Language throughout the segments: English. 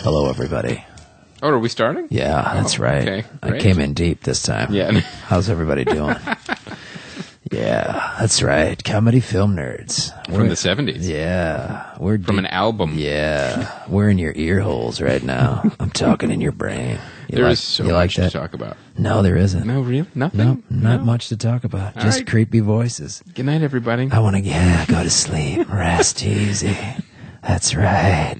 Hello, everybody. Oh, are we starting? Yeah, that's right. Okay, I came in deep this time. Yeah. How's everybody doing? Yeah, that's right. Comedy film nerds. From the 70s. Yeah. We're From an album. Yeah. We're in your ear holes right now. I'm talking in your brain. There is so much to talk about. No, there isn't. No, really? Nothing? No, not much to talk about. Just right. creepy voices. Good night, everybody. I want to go to sleep. Rest easy. That's right.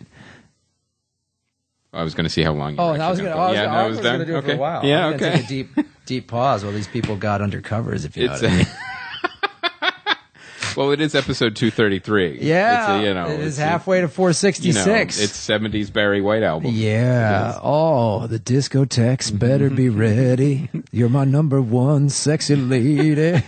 I was going to see how long you were I was going to do it for a while. Yeah, I'm okay. take a deep pause while these people got under covers, if you know what I mean. Well, it is episode 233. Yeah, it is halfway to 466. It's 70s Barry White album. Yeah. Oh, the discotheques better be ready. You're my number one sexy lady.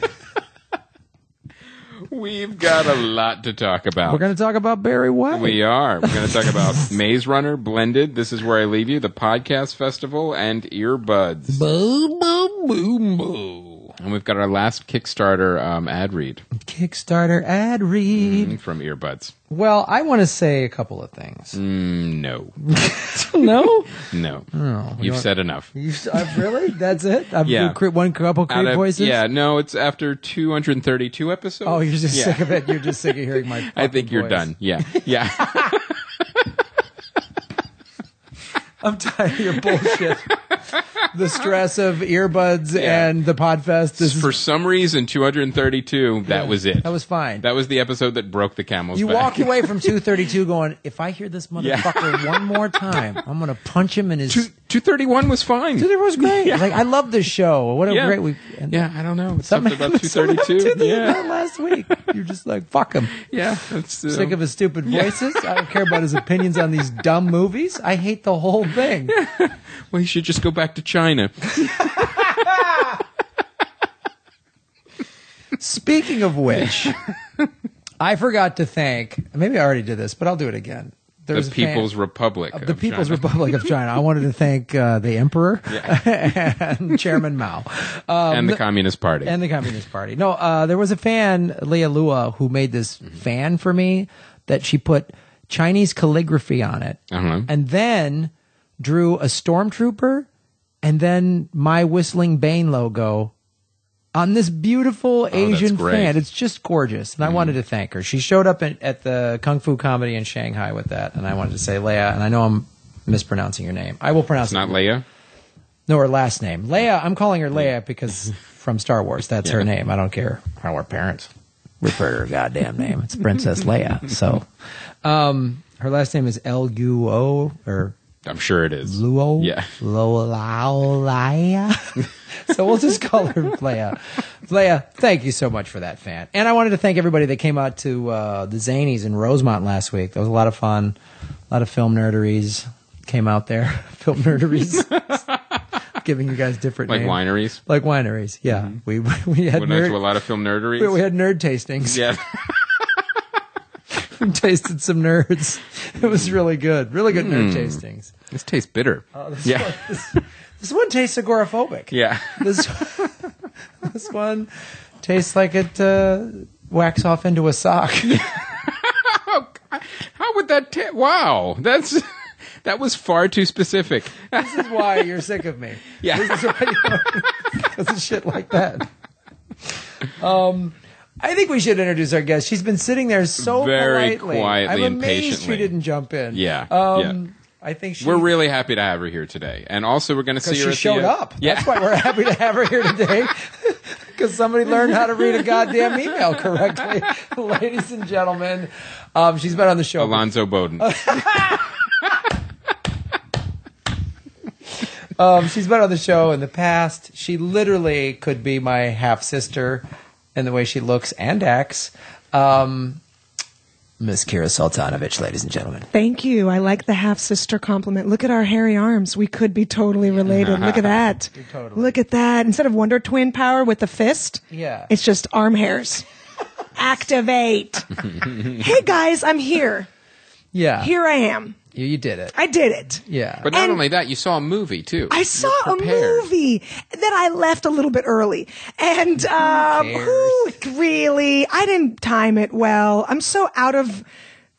We've got a lot to talk about. We're going to talk about Barry White. We are. We're going to talk about Maze Runner, Blended, This Is Where I Leave You, the Podcast Festival, and Earbuds. Boom, boom, boom, boom. And we've got our last Kickstarter ad read. Kickstarter ad read. From Earbuds. Well, I want to say a couple of things. No. No? No. Oh, You've said enough. Really? That's it? Yeah. One couple creep voices? Yeah, no, it's after 232 episodes. Oh, you're just sick of it? You're just sick of hearing my I think you're voice. done. Yeah. Yeah. I'm tired of your bullshit. The stress of earbuds and the Podfest. For some reason, 232, that was it. That was fine. That was the episode that broke the camel's back. You walked away from 232 going, if I hear this motherfucker one more time, I'm going to punch him in his... 231 was fine. 231 was great. Yeah. Like, I love this show. What a great week. I don't know. Something about 232. Last week. You're just like, fuck him. Yeah. That's, sick of his stupid voices. I don't care about his opinions on these dumb movies. I hate the whole thing. Well, he should just go back to China. Speaking of which, I forgot to thank, maybe I already did this, but I'll do it again. The People's Republic of China. I wanted to thank the Emperor and Chairman Mao. And the Communist Party. No, there was a fan, Leah Lua, who made this fan for me that she put Chinese calligraphy on it. And then drew a stormtrooper and then my Whistling Bane logo on this beautiful Asian fan. It's just gorgeous. And I wanted to thank her. She showed up at the Kung Fu Comedy in Shanghai with that. And I wanted to say, Leia, and I know I'm mispronouncing your name. I will pronounce it. It's not Leia? No, her last name. Leia, I'm calling her Leia because from Star Wars, that's her name. I don't care how her parents refer to her goddamn name. It's Princess Leia. So her last name is L-U-O or... I'm sure it is. Luo? Yeah. Leia. So we'll just call her Leia. Leia, thank you so much for that fan. And I wanted to thank everybody that came out to the Zanies in Rosemont last week. That was a lot of fun. A lot of film nerderies came out there. Film nerderies. Giving you guys different names. Wineries? Like wineries, yeah. We had Went out to a lot of film nerderies? We had nerd tastings. Yeah. We tasted some nerds. It was really good. Really good nerd tastings. This tastes bitter. This one tastes agoraphobic. Yeah. This one tastes like it whacks off into a sock. How would that wow. That was far too specific. This is why you're sick of me. Yeah. This is why because of shit like that. I think we should introduce our guest. She's been sitting there so very politely. quietly I'm and amazed patiently. she didn't jump in. Yeah. I think we're really happy to have her here today, and also we're going to see her. She showed up. Yeah. That's why we're happy to have her here today. Because somebody learned how to read a goddamn email correctly, ladies and gentlemen. She's been on the show. Alonzo Bowden. She's been on the show in the past. She literally could be my half sister in the way she looks and acts. Miss Kira Soltanovich, ladies and gentlemen. Thank you. I like the half-sister compliment. Look at our hairy arms. We could be totally related. Look at that. Totally. Look at that. Instead of Wonder Twin power with the fist, it's just arm hairs. Activate. Hey, guys, I'm here. Yeah. Here I am. You did it. I did it. Yeah. But not only that, you saw a movie, too. I saw a movie that I left a little bit early. And who really? I didn't time it well. I'm so out of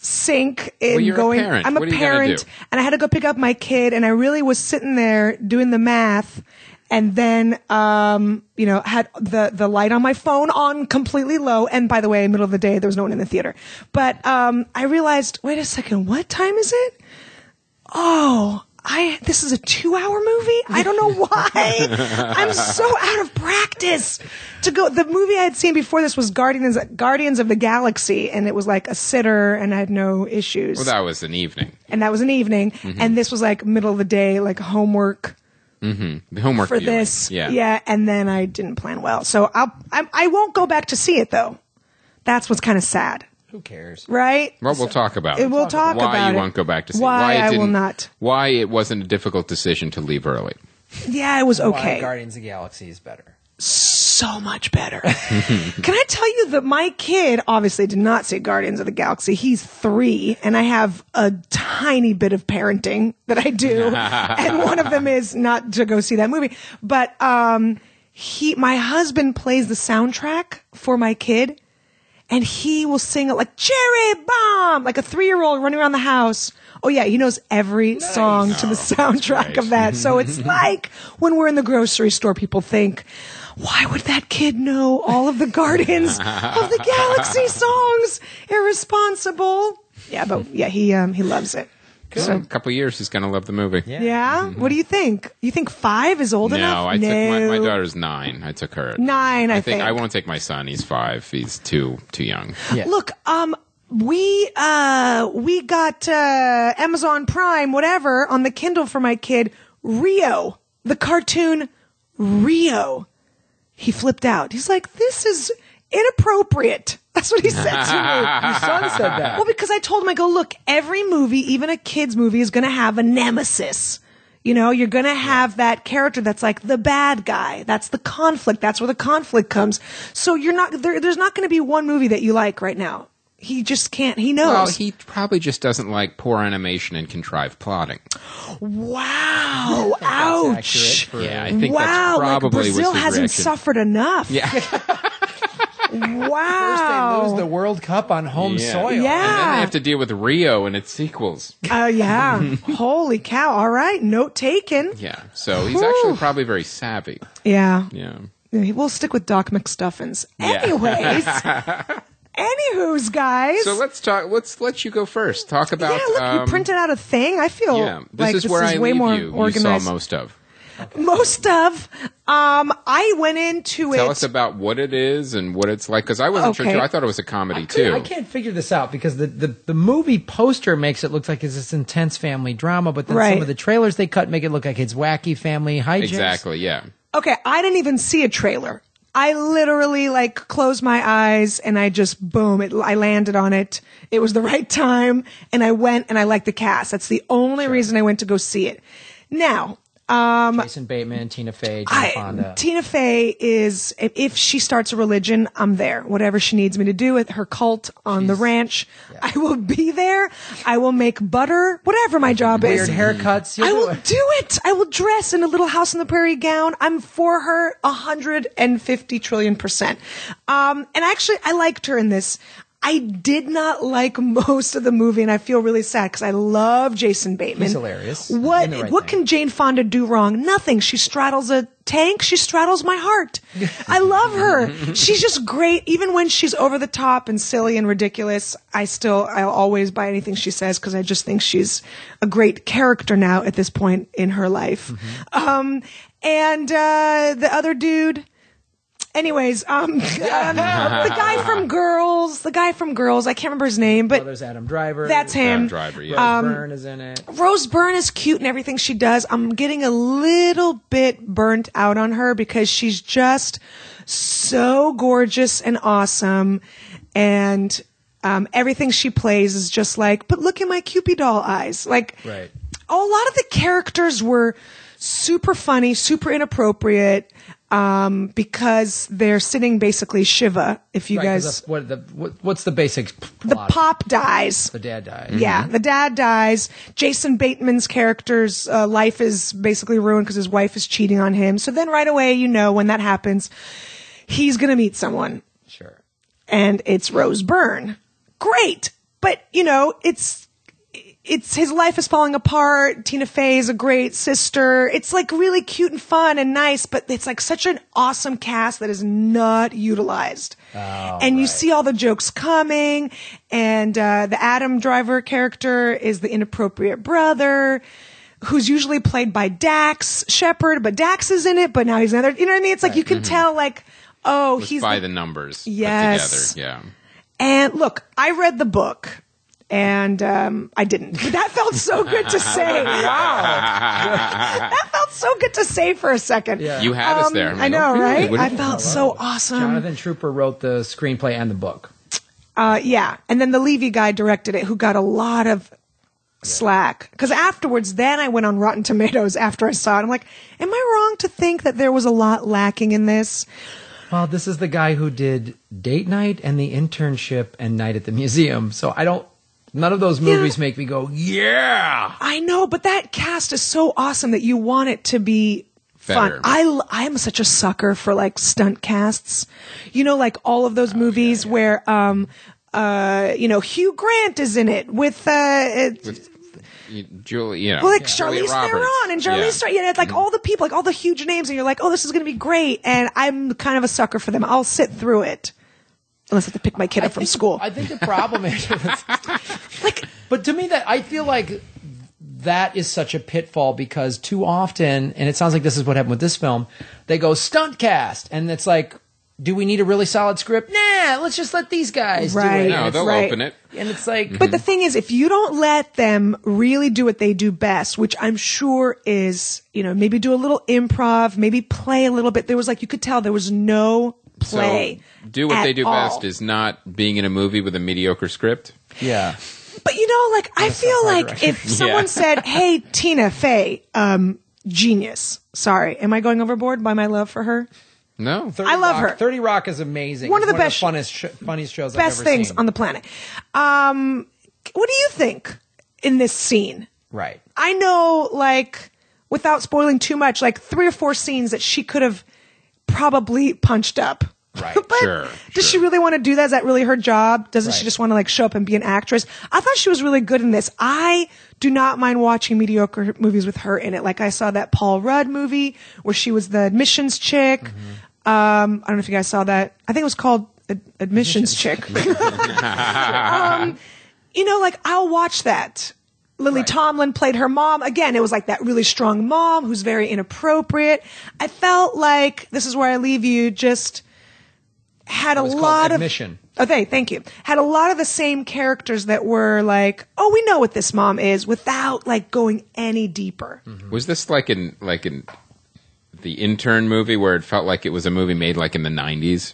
sink in you're going. A parent. I'm a parent, and I had to go pick up my kid, and I really was sitting there doing the math. And then, had the light on my phone on completely low. And by the way, middle of the day, there was no one in the theater. But, I realized, wait a second, what time is it? Oh, this is a 2-hour movie? I don't know why. I'm so out of practice to go. The movie I had seen before this was Guardians of the Galaxy. And it was like a sitter and I had no issues. Well, that was an evening. And that was an evening. Mm-hmm. And this was like middle of the day, like homework. Mm-hmm. The homework for viewing. This, yeah, and then I didn't plan well, so I won't go back to see it though. That's what's kind of sad. Who cares, right? Well, we'll talk about it. We'll talk about why you won't go back to see. Why I will not. Why it wasn't a difficult decision to leave early. Yeah, it was okay. Why Guardians of the Galaxy is better. So much better. Can I tell you that my kid obviously did not see Guardians of the Galaxy. He's 3, and I have a tiny bit of parenting that I do, and one of them is not to go see that movie. But my husband plays the soundtrack for my kid, and he will sing it like Cherry Bomb, like a 3-year-old running around the house. Oh yeah, he knows every song to the soundtrack of that. So it's like when we're in the grocery store, people think, why would that kid know all of the Guardians of the Galaxy songs? Irresponsible. Yeah, but yeah, he loves it. Good. So, a couple of years, he's going to love the movie. Yeah? Mm-hmm. What do you think? You think 5 is old enough? No, my daughter's 9. I took her. 9, I think. I won't take my son. He's 5. He's too young. Yeah. Look, we got Amazon Prime, whatever, on the Kindle for my kid. Rio, the cartoon Rio. He flipped out. He's like, this is inappropriate. That's what he said to me. Your son said that. Well, because I told him, I go, look, every movie, even a kid's movie, is going to have a nemesis. You know, you're going to have that character that's like the bad guy. That's the conflict. That's where the conflict comes. So there's not going to be one movie that you like right now. He just can't. He knows. Well, he probably just doesn't like poor animation and contrived plotting. Wow! Ouch! Yeah, I think that's probably Brazil was the hasn't reaction. suffered enough. Yeah. Wow! First they lose the World Cup on home soil. Yeah. And then they have to deal with Rio and its sequels. Yeah. Holy cow! All right, note taken. Yeah. So he's actually probably very savvy. Yeah. Yeah. We'll stick with Doc McStuffins. Yeah. Anyways. Anywho's, guys. So let's let you go first. Talk about. Yeah, look, you printed out a thing. I feel this is where I way leave more you. organized. You saw most of. Okay. Most of. I went into Tell us about what it is and what it's like, because I wasn't sure too. I thought it was a comedy too. I can't figure this out because the movie poster makes it look like it's this intense family drama, but then some of the trailers they cut make it look like it's wacky family hijinks. Exactly. Yeah. Okay, I didn't even see a trailer. I literally closed my eyes and I just boom, I landed on it. It was the right time and I went and I liked the cast. That's the only reason I went to go see it. Now, Jason Bateman, Tina Fey, Jane Fonda. Tina Fey is, if she starts a religion, I'm there. Whatever she needs me to do with her cult on the ranch, I will be there. I will make butter, whatever my job is. Weird haircuts. I will do it. I will dress in a little house on the prairie gown. I'm for her 150 trillion%. And actually, I liked her in this. I did not like most of the movie, and I feel really sad because I love Jason Bateman. He's hilarious. What can Jane Fonda do wrong? Nothing. She straddles a tank. She straddles my heart. I love her. She's just great. Even when she's over the top and silly and ridiculous, I'll always buy anything she says because I just think she's a great character now at this point in her life. Mm-hmm. And the other dude. Anyways, the guy from Girls, I can't remember his name, but there's Adam Driver. That's him. Adam Driver, yeah. Rose Byrne is in it. Rose Byrne is cute in everything she does. I'm getting a little bit burnt out on her because she's just so gorgeous and awesome, and everything she plays is just like, but look at my Cupid doll eyes. Like, right. A lot of the characters were super funny, super inappropriate. Because they're sitting basically Shiva. If you guys, what's the basic plot? The pop dies. The dad dies. Yeah, the dad dies. Jason Bateman's character's life is basically ruined because his wife is cheating on him. So then right away, when that happens, he's gonna meet someone. Sure. And it's Rose Byrne. Great. but it's his life is falling apart. Tina Fey is a great sister. It's like really cute and fun and nice, but it's like such an awesome cast that is not utilized. And you see all the jokes coming, and the Adam Driver character is the inappropriate brother, who's usually played by Dax Shepard, but Dax is in it, but now he's another, you know what I mean? It's like you can tell, like, he's by the numbers yes. put together. Yeah. And look, I read the book. And I didn't. But that felt so good to say. Wow. That felt so good to say for a second. Yeah. You had us there. I know, right? I felt so awesome. Jonathan Trooper wrote the screenplay and the book. Yeah. And then the Levy guy directed it, who got a lot of slack. Because afterwards, then I went on Rotten Tomatoes after I saw it. I'm like, am I wrong to think that there was a lot lacking in this? Well, this is the guy who did Date Night and The Internship and Night at the Museum. So none of those movies make me go, yeah. I know, but that cast is so awesome that you want it to be fun. I'm such a sucker for like stunt casts. Like all of those movies where, Hugh Grant is in it with Julie, like Charlize Theron and Charlize Theron. It's like all the people, like all the huge names, and you're like, oh, this is going to be great. And I'm kind of a sucker for them. I'll sit through it. Unless I have to pick my kid up from school. I think the problem is, but to me, that I feel like that is such a pitfall because too often, and it sounds like this is what happened with this film, they go stunt cast, and it's like, do we need a really solid script? Nah, let's just let these guys do it. No, they'll open it. And it's like, but the thing is, if you don't let them really do what they do best, which I'm sure is, maybe do a little improv, maybe play a little bit. There was like, you could tell there was no play. So do what they do best is not being in a movie with a mediocre script. Yeah. But I feel like if someone said, "Hey, Tina Fey, genius." Sorry, am I going overboard by my love for her? No, I love her. 30 Rock is amazing. One of the best, funniest shows I've best ever things seen. on the planet. What do you think in this scene? Right. I know, like, without spoiling too much, like 3 or 4 scenes that she could have probably punched up. Right. But does she really want to do that? Is that really her job? Doesn't she just want to like show up and be an actress? I thought she was really good in this. I do not mind watching mediocre movies with her in it. Like I saw that Paul Rudd movie where she was the admissions chick. Mm-hmm. I don't know if you guys saw that. I think it was called Admissions Chick. Like I'll watch that. Lily Tomlin played her mom. Again, it was like that really strong mom who's very inappropriate. I felt like This Is Where I Leave You just had a lot of Admission. Okay, thank you. Had a lot of the same characters that were like, oh, we know what this mom is, without like going any deeper. Mm-hmm. Was this like in the Intern movie where it felt like it was a movie made like in the 90s?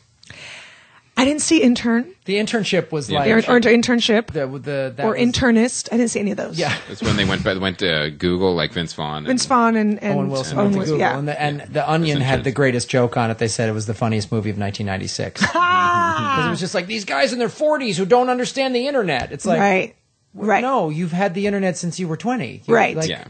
I didn't see Intern. The Internship was like... Or Internship. Or Internist. I didn't see any of those. Yeah. That's when they went to Google, like Vince Vaughn. Vince Vaughn and Owen Wilson went to Google. Yeah. And the Onion had the greatest joke on it. They said it was the funniest movie of 1996. Because it was just like, these guys in their 40s who don't understand the internet. It's like... Right. No, you've had the internet since you were 20. Right. Like, yeah.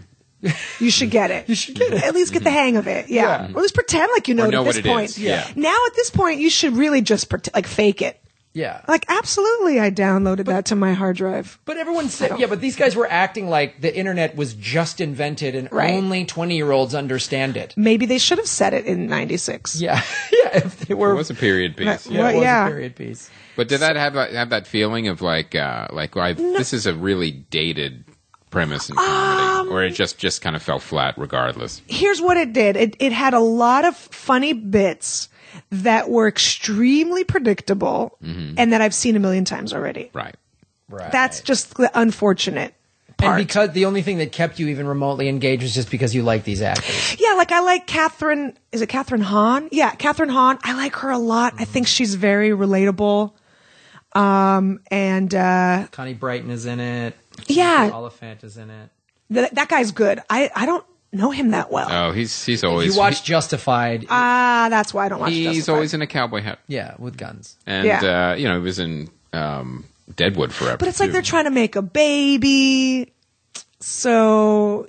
You should get it. You should get it. At least get the hang of it. Yeah. Or at least pretend like you know it at this point. Is. Yeah. Now at this point, you should really just like fake it. Yeah. Like, absolutely, I downloaded that to my hard drive. But everyone said, but these guys were acting like the internet was just invented and only 20-year-olds understand it. Maybe they should have said it in 96. Yeah. Yeah, if they were... It was a period piece. Yeah, it was a period piece. But did that have that feeling of this is a really dated premise in comedy, or it just kind of fell flat regardless? Here's what it did. It had a lot of funny bits that were extremely predictable and that I've seen a million times already. Right. That's just the unfortunate part. And because the only thing that kept you even remotely engaged was just because you like these actors. Yeah, like I like Catherine. Is it Catherine Hahn? Yeah, Catherine Hahn. I like her a lot. I think she's very relatable. And Connie Brighton is in it. Yeah. Oliphant is in it. That guy's good. I don't know him that well. Oh, he's always... You watch Justified. That's why I don't watch Justified. He's always in a cowboy hat. Yeah, with guns. And, he was in Deadwood forever. But it's like they're trying to make a baby. So,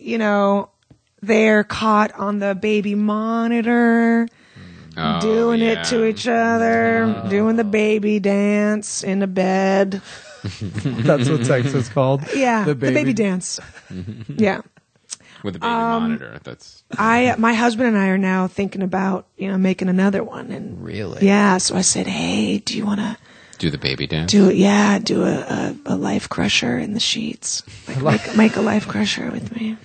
they're caught on the baby monitor. doing it to each other, doing the baby dance in a bed. That's what sex is called. Yeah, the baby dance. Yeah. With a baby monitor. My husband and I are now thinking about, making another one. And really? Yeah. So I said, hey, do you want to do the baby dance? Do a life crusher in the sheets. Make a life crusher with me.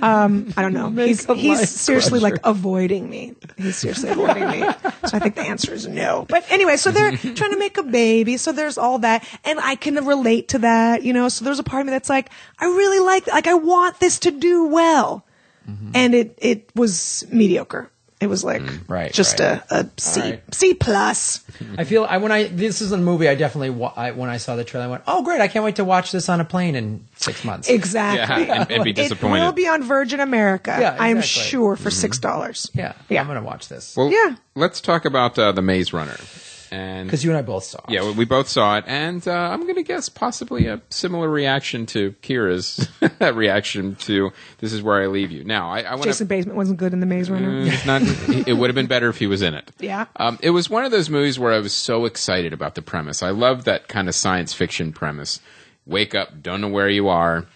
I don't know. He's seriously avoiding me. He's seriously avoiding me. So I think the answer is no. But anyway, so they're trying to make a baby. So there's all that. And I can relate to that, So there's a part of me that's like, I really I want this to do well. Mm-hmm. And it was mediocre. It was a C, right. C plus. I feel this is a movie I definitely when I saw the trailer I went, oh great, I can't wait to watch this on a plane in 6 months. Exactly. Yeah, and be disappointed. It will be on Virgin America. Yeah, exactly. I am sure for $6. Yeah, I'm going to watch this. Well, let's talk about the Maze Runner. Because you and I both saw it. Yeah, we both saw it, and I'm going to guess possibly a similar reaction to Kira's reaction to This Is Where I Leave You. Now, I want Jason Bateman wasn't good in The Maze Runner. It would have been better if he was in it. Yeah. It was one of those movies where I was so excited about the premise. I love that kind of science fiction premise. Wake up, don't know where you are.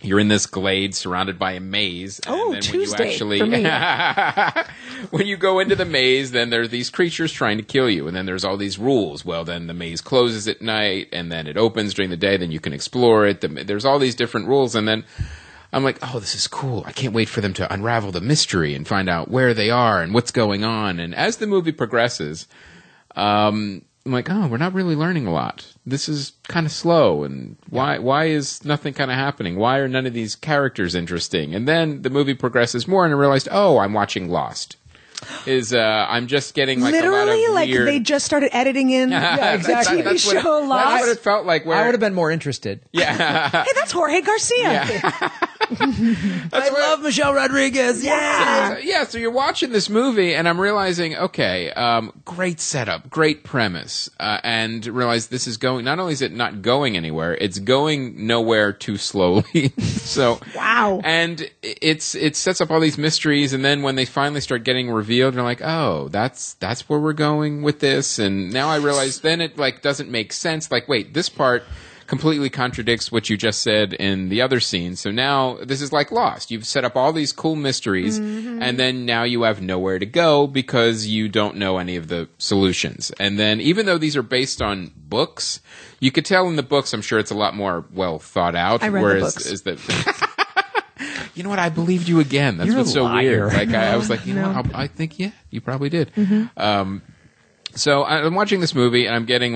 You're in this glade surrounded by a maze. And then Tuesday for me. When you go into the maze, then there are these creatures trying to kill you. And then there's all these rules. Well, then the maze closes at night, and then it opens during the day. Then you can explore it. There's all these different rules. And then I'm like, oh, this is cool. I can't wait for them to unravel the mystery and find out where they are and what's going on. And as the movie progresses, I'm like, oh, we're not really learning a lot. This is kind of slow, and why is nothing kind of happening? Why are none of these characters interesting? And then the movie progresses more, and I realized, oh, I'm watching Lost. I'm just getting literally a lot of weird... they just started editing in exactly. the TV show Lost. That's what it felt like. I would have been more interested. Yeah. Hey, that's Jorge Garcia. Yeah. I love Michelle Rodriguez. Yeah. So you're watching this movie, and I'm realizing, okay, great setup, great premise, and realize this is going. Not only is it not going anywhere, it's going nowhere too slowly. So wow. And it sets up all these mysteries, and then when they finally start getting revealed, you're like, oh, that's where we're going with this. And now I realize then it doesn't make sense. Like, wait, this part completely contradicts what you just said in the other scene. So now this is like Lost. You've set up all these cool mysteries, and then now you have nowhere to go because you don't know any of the solutions. And then even though these are based on books, you could tell in the books, I'm sure it's a lot more well thought out. I read the books. You know what? I believed you again. That's You're what's so weird. Like I was like, No. I think you probably did. So I'm watching this movie, and I'm getting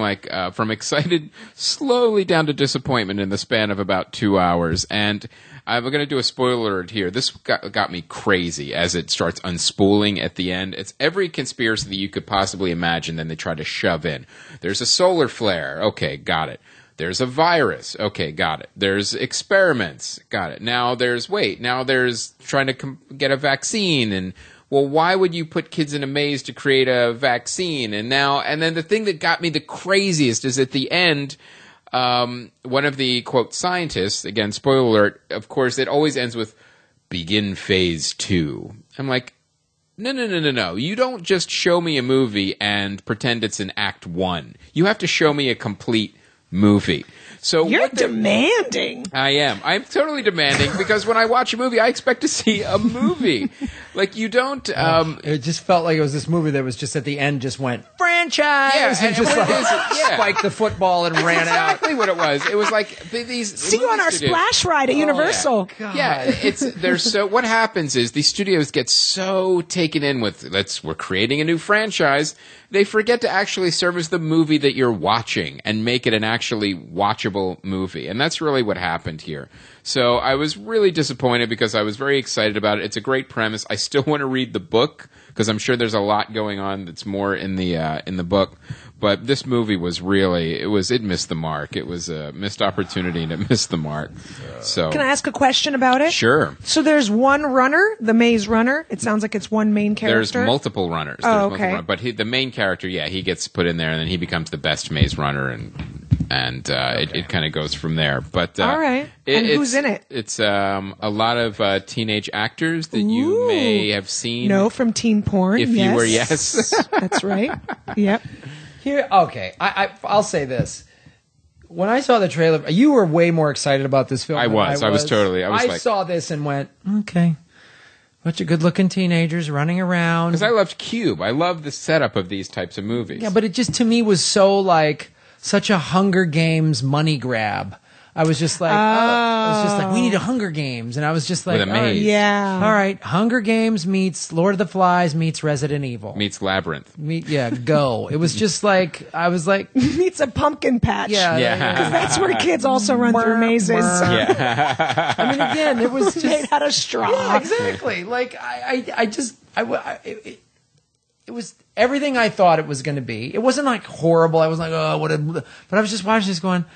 from excited slowly down to disappointment in the span of about 2 hours. And I'm going to do a spoiler alert here. This got me crazy as it starts unspooling at the end. It's every conspiracy that you could possibly imagine, then they try to shove in. There's a solar flare. Okay, got it. There's a virus. Okay, got it. There's experiments. Got it. Now there's trying to get a vaccine. And, well, why would you put kids in a maze to create a vaccine? And then the thing that got me the craziest is at the end, one of the, quote, scientists, again, spoiler alert, of course, it always ends with, begin phase 2. I'm like, no. You don't just show me a movie and pretend it's in act 1. You have to show me a complete movie. So you're demanding. I am. I'm totally demanding because when I watch a movie, I expect to see a movie. You don't. It just felt like it was this movie that was just at the end just went franchise. Yeah, and just spiked the football and ran out. Exactly what it was. It was like these. See you on our splash ride at Universal. Yeah. What happens is these studios get so taken in with we're creating a new franchise. They forget to actually service the movie that you're watching and make it an actually watchable movie. And that's really what happened here. So I was really disappointed because I was very excited about it. It's a great premise. I still want to read the book because I'm sure there's a lot going on that's more in the book. But this movie was really, it missed the mark. It was a missed opportunity and it missed the mark. So can I ask a question about it? Sure. So there's one runner, the Maze Runner. It sounds like it's one main character. There's multiple runners. Oh, okay. But the main character, he gets put in there and then he becomes the best Maze Runner. and it kind of goes from there. But all right, and who's in it? It's a lot of teenage actors that you may have seen. No, from teen porn. If you were, yes, that's right. Yep. Here, okay, I'll say this. When I saw the trailer, you were way more excited about this film. I was totally. I saw this and went, okay. Bunch of good-looking teenagers running around. Because I loved Cube. I love the setup of these types of movies. Yeah, but it just, to me, was so, like, such a Hunger Games money grab. I was just like, we need a Hunger Games. And I was just like, with a maze. Yeah. All right, Hunger Games meets Lord of the Flies meets Resident Evil. Meets Labyrinth. Go. It was just like, I was like. Meets a pumpkin patch. Yeah. Because that's where kids also run through mazes. Yeah. I mean, again, it was just. Made out of straw. Yeah, exactly. Like, it was everything I thought it was going to be. It wasn't like horrible. I was like, but I was just watching this going,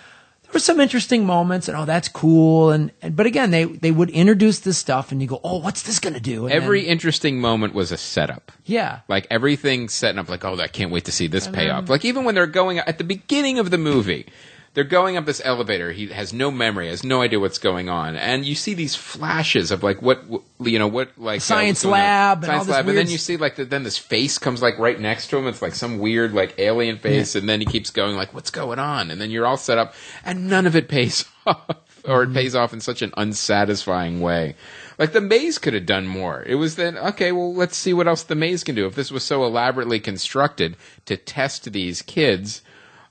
there were some interesting moments and that's cool. But again, they would introduce this stuff and you go, what's this going to do? And every interesting moment was a setup. Yeah. Like everything setting up like, I can't wait to see this payoff. Like even when they're going at the beginning of the movie, they're going up this elevator. He has no memory, has no idea what's going on, and you see these flashes of like what like science lab, and then you see like then this face comes like right next to him. It's like some weird like alien face, and then he keeps going like, what's going on? And then you're all set up, and none of it pays off, or it pays off in such an unsatisfying way. Like the maze could have done more. It was then okay. Well, let's see what else the maze can do. If this was so elaborately constructed to test these kids.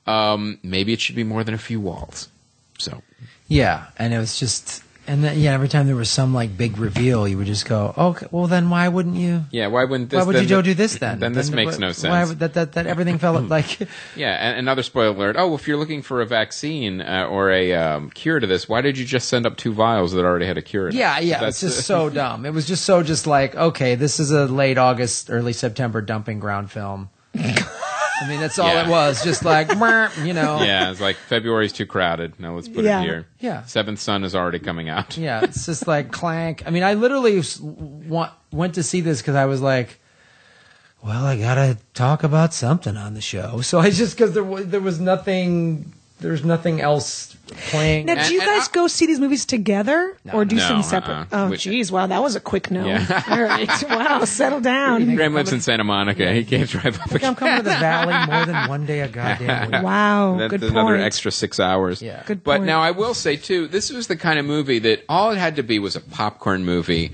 Maybe it should be more than a few walls. So, yeah, and it was just, and then every time there was some like big reveal, you would just go, okay, well then why wouldn't you? Yeah, why wouldn't this? Why would you go do this then? Then this makes no sense. Why that everything felt like? Yeah, and another spoiler alert. Oh, if you're looking for a vaccine or a cure to this, why did you just send up 2 vials that already had a cure? Yeah, it's just so dumb. It was just like, okay, this is a late August, early September dumping ground film. I mean, that's all it was. Just like, Yeah, it's like February's too crowded. Now let's put it here. Yeah. Seventh Son is already coming out. Yeah, it's just like clank. I mean, I literally went to see this because I was like, well, I got to talk about something on the show. So I just, because there was nothing, there's nothing else playing. Now, do you guys go see these movies together, or do you see them separate? Uh-uh. Oh, geez, wow, that was a quick no. Yeah. All right, wow, settle down. Graham lives in Santa Monica. He can't drive up. I think I'm coming to the Valley more than one day a goddamn week. Wow, that's good point. another extra 6 hours. Yeah. Good But point. now I will say too, this was the kind of movie that all it had to be was a popcorn movie.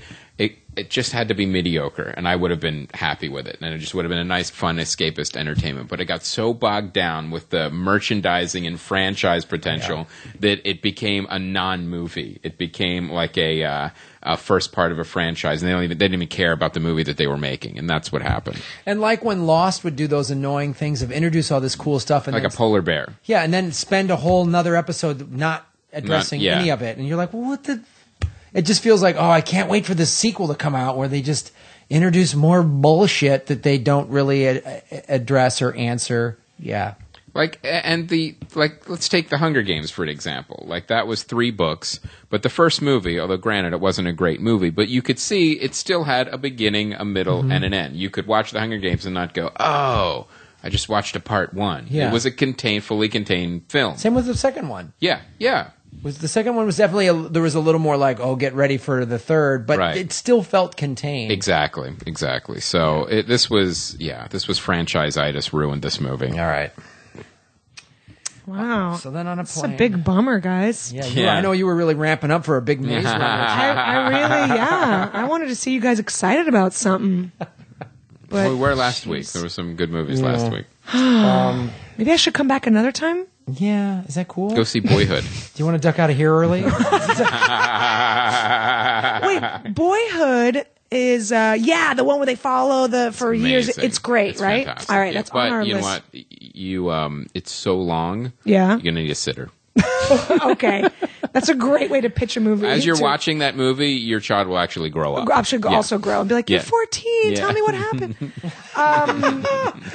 It just had to be mediocre, and I would have been happy with it, and it just would have been a nice, fun, escapist entertainment. But it got so bogged down with the merchandising and franchise potential that it became a non-movie. It became like a first part of a franchise, and they didn't even care about the movie that they were making, and that's what happened. And like when Lost would do those annoying things of introduce all this cool stuff, and Like a polar bear. Yeah, and then spend a whole nother episode not addressing any of it, and you're like, well, what the? It just feels like, I can't wait for this sequel to come out where they just introduce more bullshit that they don't really address or answer. Yeah. Let's take The Hunger Games for an example. Like, that was 3 books, but the first movie, although granted it wasn't a great movie, but you could see it still had a beginning, a middle, and an end. You could watch The Hunger Games and not go, I just watched a part 1. Yeah. It was a fully contained film. Same with the second one. Yeah. The second one was definitely there was a little more like, get ready for the third, but it still felt contained. Exactly. So this was franchise-itis ruined this movie. All right. Wow. So then on a plane. It's a big bummer, guys. Yeah. I know you were really ramping up for a big maze run. I really, I wanted to see you guys excited about something. But, we were last week. There were some good movies last week. Maybe I should come back another time? Yeah, is that cool? Go see Boyhood. Do you want to duck out of here early? Wait, Boyhood is the one where they follow for years. It's great, it's right? Fantastic. All right, that's on our list. But you know what? It's so long. Yeah. You're gonna need a sitter. Okay, that's a great way to pitch a movie. As you're watching that movie, your child will actually grow up. Also grow and be like, "You're 14. Tell me what happened."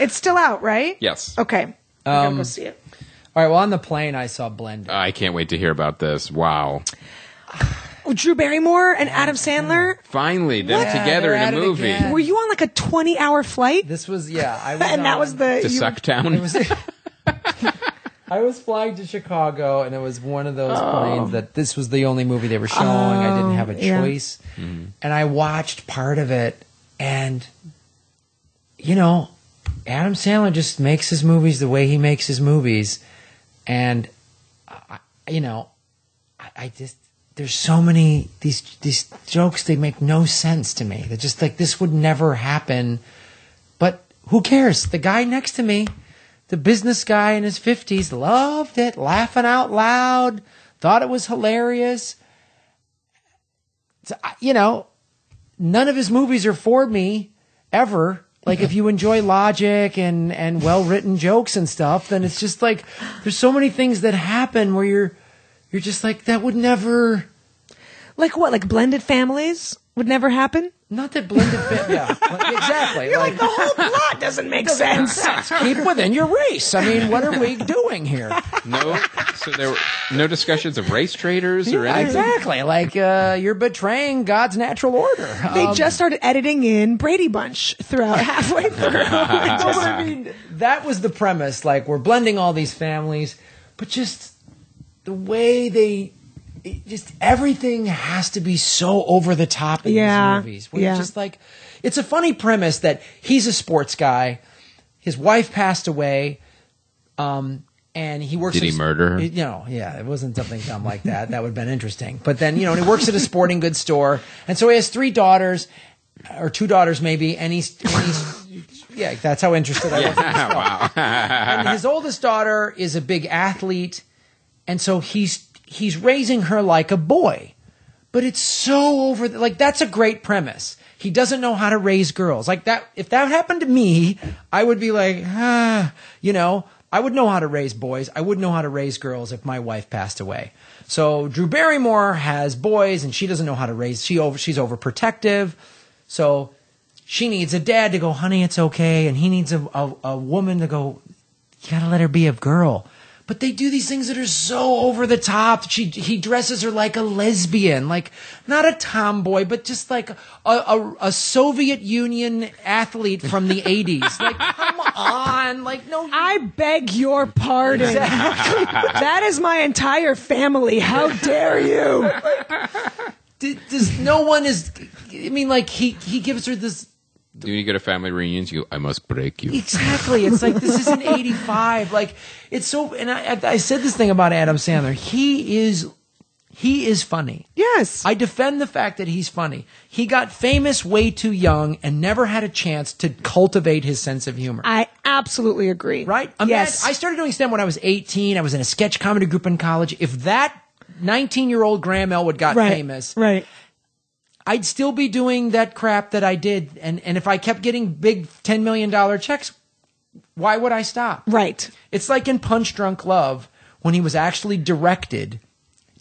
It's still out, right? Yes. Okay, I gotta go see it. All right. Well, on the plane, I saw Blender. I can't wait to hear about this. Wow. Drew Barrymore and Adam Sandler. Finally, them together in a movie. Again. Were you on like a 20-hour flight? This was I was and that was to Sucktown. I was flying to Chicago, and it was one of those planes that this was the only movie they were showing. I didn't have a choice. And I watched part of it, and, Adam Sandler just makes his movies the way he makes his movies. And, I just, there's so many, these jokes, they make no sense to me. They're just like, this would never happen. But who cares? The guy next to me, the business guy in his 50s, loved it, laughing out loud, thought it was hilarious. None of his movies are for me, ever. Like, if you enjoy logic and well-written jokes and stuff, then it's just like, there's so many things that happen where you're just like, that would never... Like what? Like blended families would never happen? Not that blended yeah, exactly. You're like, the whole plot doesn't make sense. Keep within your race. I mean, what are we doing here? So there were no discussions of race traders or anything? Exactly. Like, you're betraying God's natural order. They just started editing in Brady Bunch throughout halfway through. I mean, that was the premise. Like, we're blending all these families, but just the way just everything has to be so over the top in these movies. Where you're just like, it's a funny premise that he's a sports guy, his wife passed away, and he works. Did he murder her? It wasn't something dumb like that. That would have been interesting. But then, and he works at a sporting goods store, and so he has 3 daughters, or 2 daughters maybe, and he's yeah, that's how interested I was. Wow. And his oldest daughter is a big athlete, and so he's raising her like a boy. But it's so that's a great premise. He doesn't know how to raise girls. Like that, if that happened to me, I would be like, I would know how to raise boys. I wouldn't know how to raise girls if my wife passed away. So Drew Barrymore has boys, and she doesn't know how to raise. She's overprotective. So she needs a dad to go, honey, it's okay. And he needs a woman to go, you got to let her be a girl. But they do these things that are so over the top. He dresses her like a lesbian, like not a tomboy, but just like a Soviet Union athlete from the 80s. Like, come on, like no. I beg your pardon. Exactly. That is my entire family. How dare you? Does no one is? I mean, like he gives her this. When you go to family reunions, I must break you. Exactly. It's like, this isn't 85. Like, it's so, and I said this thing about Adam Sandler. He is funny. Yes. I defend the fact that he's funny. He got famous way too young and never had a chance to cultivate his sense of humor. I absolutely agree. Right? Yes. I started doing stand when I was 18. I was in a sketch comedy group in college. If that 19-year-old Graham Elwood got famous. Right. I'd still be doing that crap that I did. And if I kept getting big $10 million checks, why would I stop? Right. It's like in Punch Drunk Love, when he was actually directed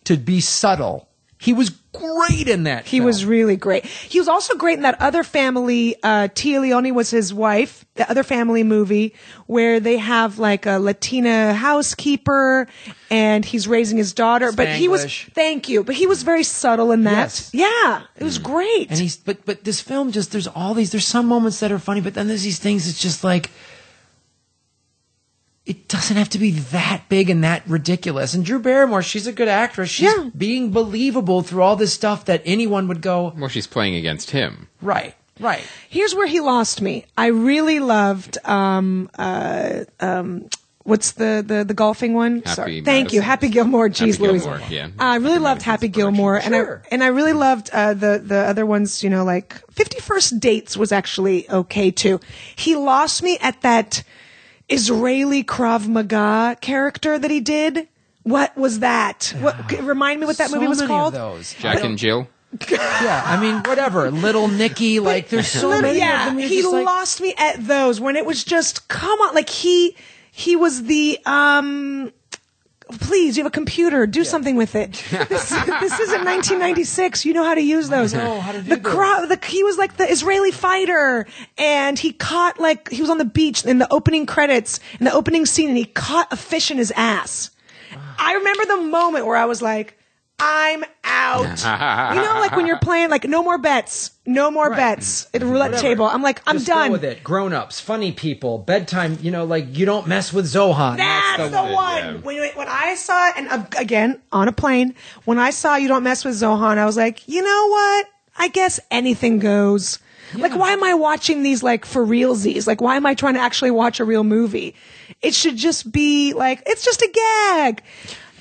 to be subtle. He was great in that He film. was really great. He was also great in that Other Family. Tia Leone was his wife. The Other Family movie where they have like a Latina housekeeper and he's raising his daughter. Spanglish. But he was, thank you. But he was very subtle in that. Yes. Yeah, it was great. And but this film just, there's some moments that are funny, but then there's these things that's just like, it doesn't have to be that big and that ridiculous. And Drew Barrymore, she's a good actress. She's being believable through all this stuff that anyone would go. Well, she's playing against him. Right. Here's where he lost me. I really loved, what's the golfing one? Sorry. Thank you. Happy Gilmore. Jeez Louise. Gilmore, yeah. I really loved Happy Gilmore. Sure. And I really loved, the other ones, like 50 First Dates was actually okay too. He lost me at that Israeli Krav Maga character that he did. What was that? Remind me what that movie was called? Those. Jack and Jill? Yeah, I mean, whatever. Little Nicky, like, there's so many of them. He lost me at those when it was just, come on, like he was the, please, you have a computer, do something with it. This isn't 1996. You know how to use those. No, how to do those. He was like the Israeli fighter, and he caught, like, he was on the beach in the opening credits, in the opening scene, and he caught a fish in his ass. I remember the moment where I was like, I'm out. You know, like when you're playing, like, no more bets. No more bets at a roulette table. I'm like, I'm Just done. Go with it. Grown-ups, funny people, bedtime, you know, like, you don't mess with Zohan. That's the one. Yeah. When I saw it, and again, on a plane, when I saw You Don't Mess with Zohan, I was like, you know what? I guess anything goes. Yeah. Like, why am I watching these, like, for realsies? Like, why am I trying to actually watch a real movie? It should just be, like, it's just a gag.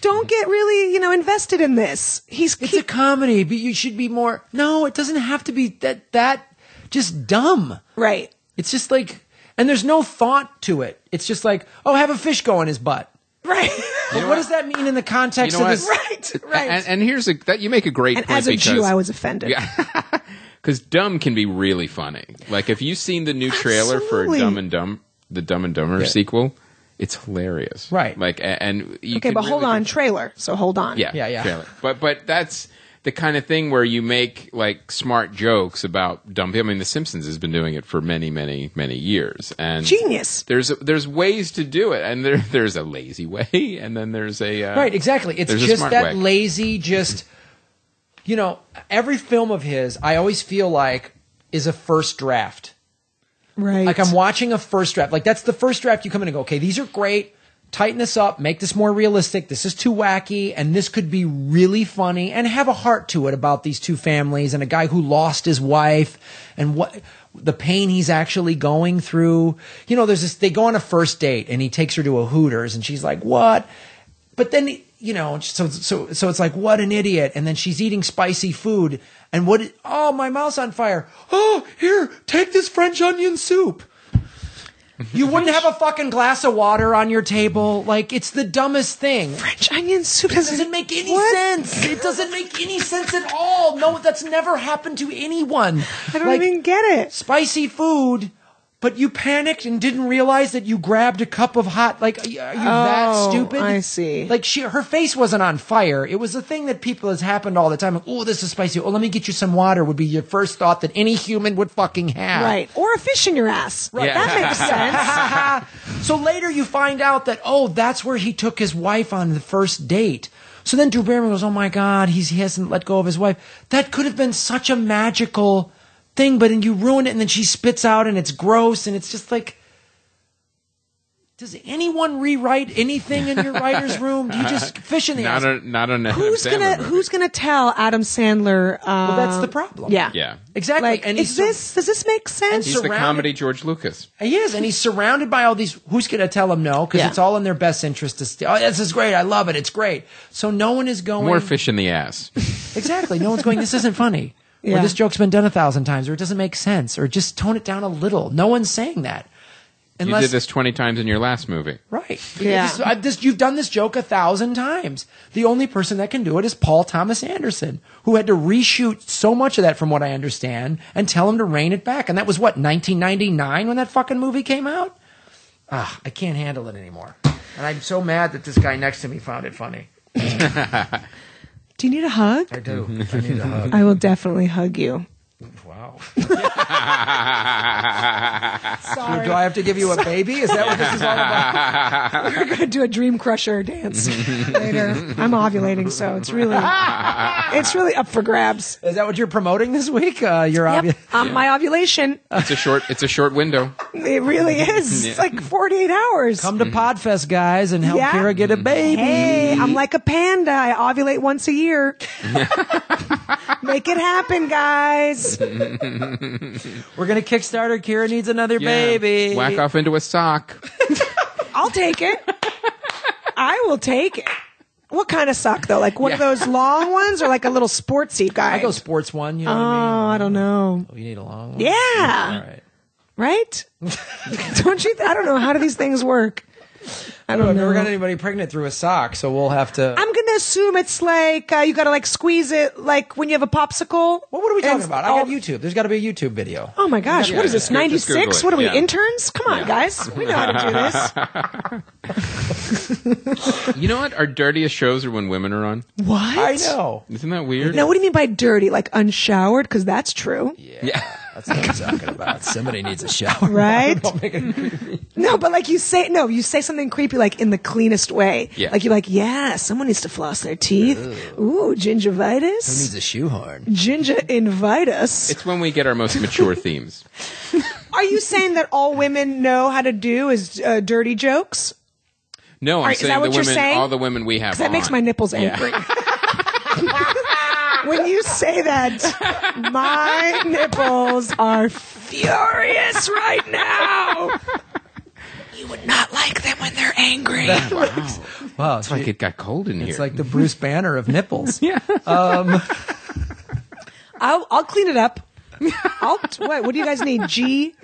Don't get really, you know, invested in this. It's a comedy, but you should be more. No, it doesn't have to be that just dumb. Right. It's just like, and there's no thought to it. It's just like, oh, have a fish go in his butt. Right. But what does that mean in the context of this? Right. And here's that you make a great And point. as a Jew, I was offended. Yeah. Because dumb can be really funny. Like if you've seen the new trailer for Dumb and Dumber sequel, it's hilarious. Right. Like and you Okay, can but really hold on, trailer. So hold on. Yeah. Trailer. But that's the kind of thing where you make like smart jokes about dumb people. I mean, The Simpsons has been doing it for many, many, many years. And Genius. There's ways to do it, and there's a lazy way, and then there's a right. Exactly. It's just that way. lazy. Just you know, every film of his, I always feel like is a first draft. Right. Like I'm watching a first draft. Like that's the first draft you come in and go, okay, these are great. Tighten this up. Make this more realistic. This is too wacky. And this could be really funny and have a heart to it about these two families and a guy who lost his wife and what the pain he's actually going through. You know, there's this, they go on a first date and he takes her to a Hooters and she's like, what? But then, you know, so it's like, what an idiot. And then she's eating spicy food. And oh, my mouth's on fire. Oh, here, take this French onion soup. You wouldn't have a fucking glass of water on your table. Like, it's the dumbest thing. French onion soup doesn't make any sense. It doesn't make any sense at all. No, that's never happened to anyone. I don't even get it. Spicy food. But you panicked and didn't realize that you grabbed a cup of hot. Like, are you that stupid? I see. Like, her face wasn't on fire. It was a thing that people has happened all the time. Like, oh, this is spicy. Oh, let me get you some water. Would be your first thought that any human would fucking have. Right. Or a fish in your ass. Right. Yeah. That makes sense. So later you find out that that's where he took his wife on the first date. So then Drew Barrymore goes, oh my God, he hasn't let go of his wife. That could have been such a magical thing, but then you ruin it, and then she spits out, and it's gross, and it's just like, does anyone rewrite anything in your writer's room? Do you just fish in the ass? Not on Who's gonna tell Adam Sandler? Well, that's the problem. Yeah, exactly. Like, and does this make sense? He's the comedy George Lucas. He is, and he's surrounded by all these. Who's going to tell him no? Because it's all in their best interest to steal. Oh, this is great. I love it. It's great. So no one is going. More fish in the ass. Exactly. No one's going. This isn't funny. Yeah. Or this joke's been done 1,000 times, or it doesn't make sense, or just tone it down a little. No one's saying that. You did this 20 times in your last movie. Right. Yeah. You've done this joke 1,000 times. The only person that can do it is Paul Thomas Anderson, who had to reshoot so much of that from what I understand and tell him to rein it back. And that was, 1999 when that fucking movie came out? I can't handle it anymore. And I'm so mad that this guy next to me found it funny. Do you need a hug? I do. I need a hug. I will definitely hug you. Wow. Sorry. Do I have to give you a baby? Is that what this is all about? We're going to do a dream crusher dance later. I'm ovulating, so it's really up for grabs. Is that what you're promoting this week? Your my ovulation. It's a short window. It really is. It's like 48 hours. Come to Podfest, guys, and help Kira get a baby. Hey, I'm like a panda. I ovulate once a year. Make it happen, guys. We're going to Kickstarter. Kira needs another baby. Whack off into a sock. I'll take it. I will take it. What kind of sock, though? Like one of those long ones or like a little sportsy guy? I go sports one. You know what I mean? I don't know. Oh, you need a long one? Yeah. All right. Right? Don't you? I don't know. How do these things work? I don't know. I've never got anybody pregnant through a sock, so we'll have to. I'm going to assume it's like you got to like squeeze it like when you have a popsicle. What are we talking about? I got YouTube. There's got to be a YouTube video. Oh my gosh. What is this, 96? What are we, interns? Come on, guys. We know how to do this. You know what? Our dirtiest shows are when women are on. What? I know. Isn't that weird? Now, what do you mean by dirty? Like unshowered? Because that's true. Yeah. That's what I'm talking about. Somebody needs a shower. Right? Don't make it creepy. No, but like you say something creepy like in the cleanest way. Yeah. Like you're like, yeah, someone needs to floss their teeth. Ooh, gingivitis. Who needs a shoehorn? Ginger invite us. It's when we get our most mature themes. Are you saying that all women know how to do is dirty jokes? No, I'm Is that saying what the you're women, saying? all the women we have. Because that makes my nipples angry. When you say that, my nipples are furious right now. You would not like them when they're angry. Wow, It's like it got cold in here. it's like the Bruce Banner of nipples. yeah. I'll clean it up. What do you guys need? G?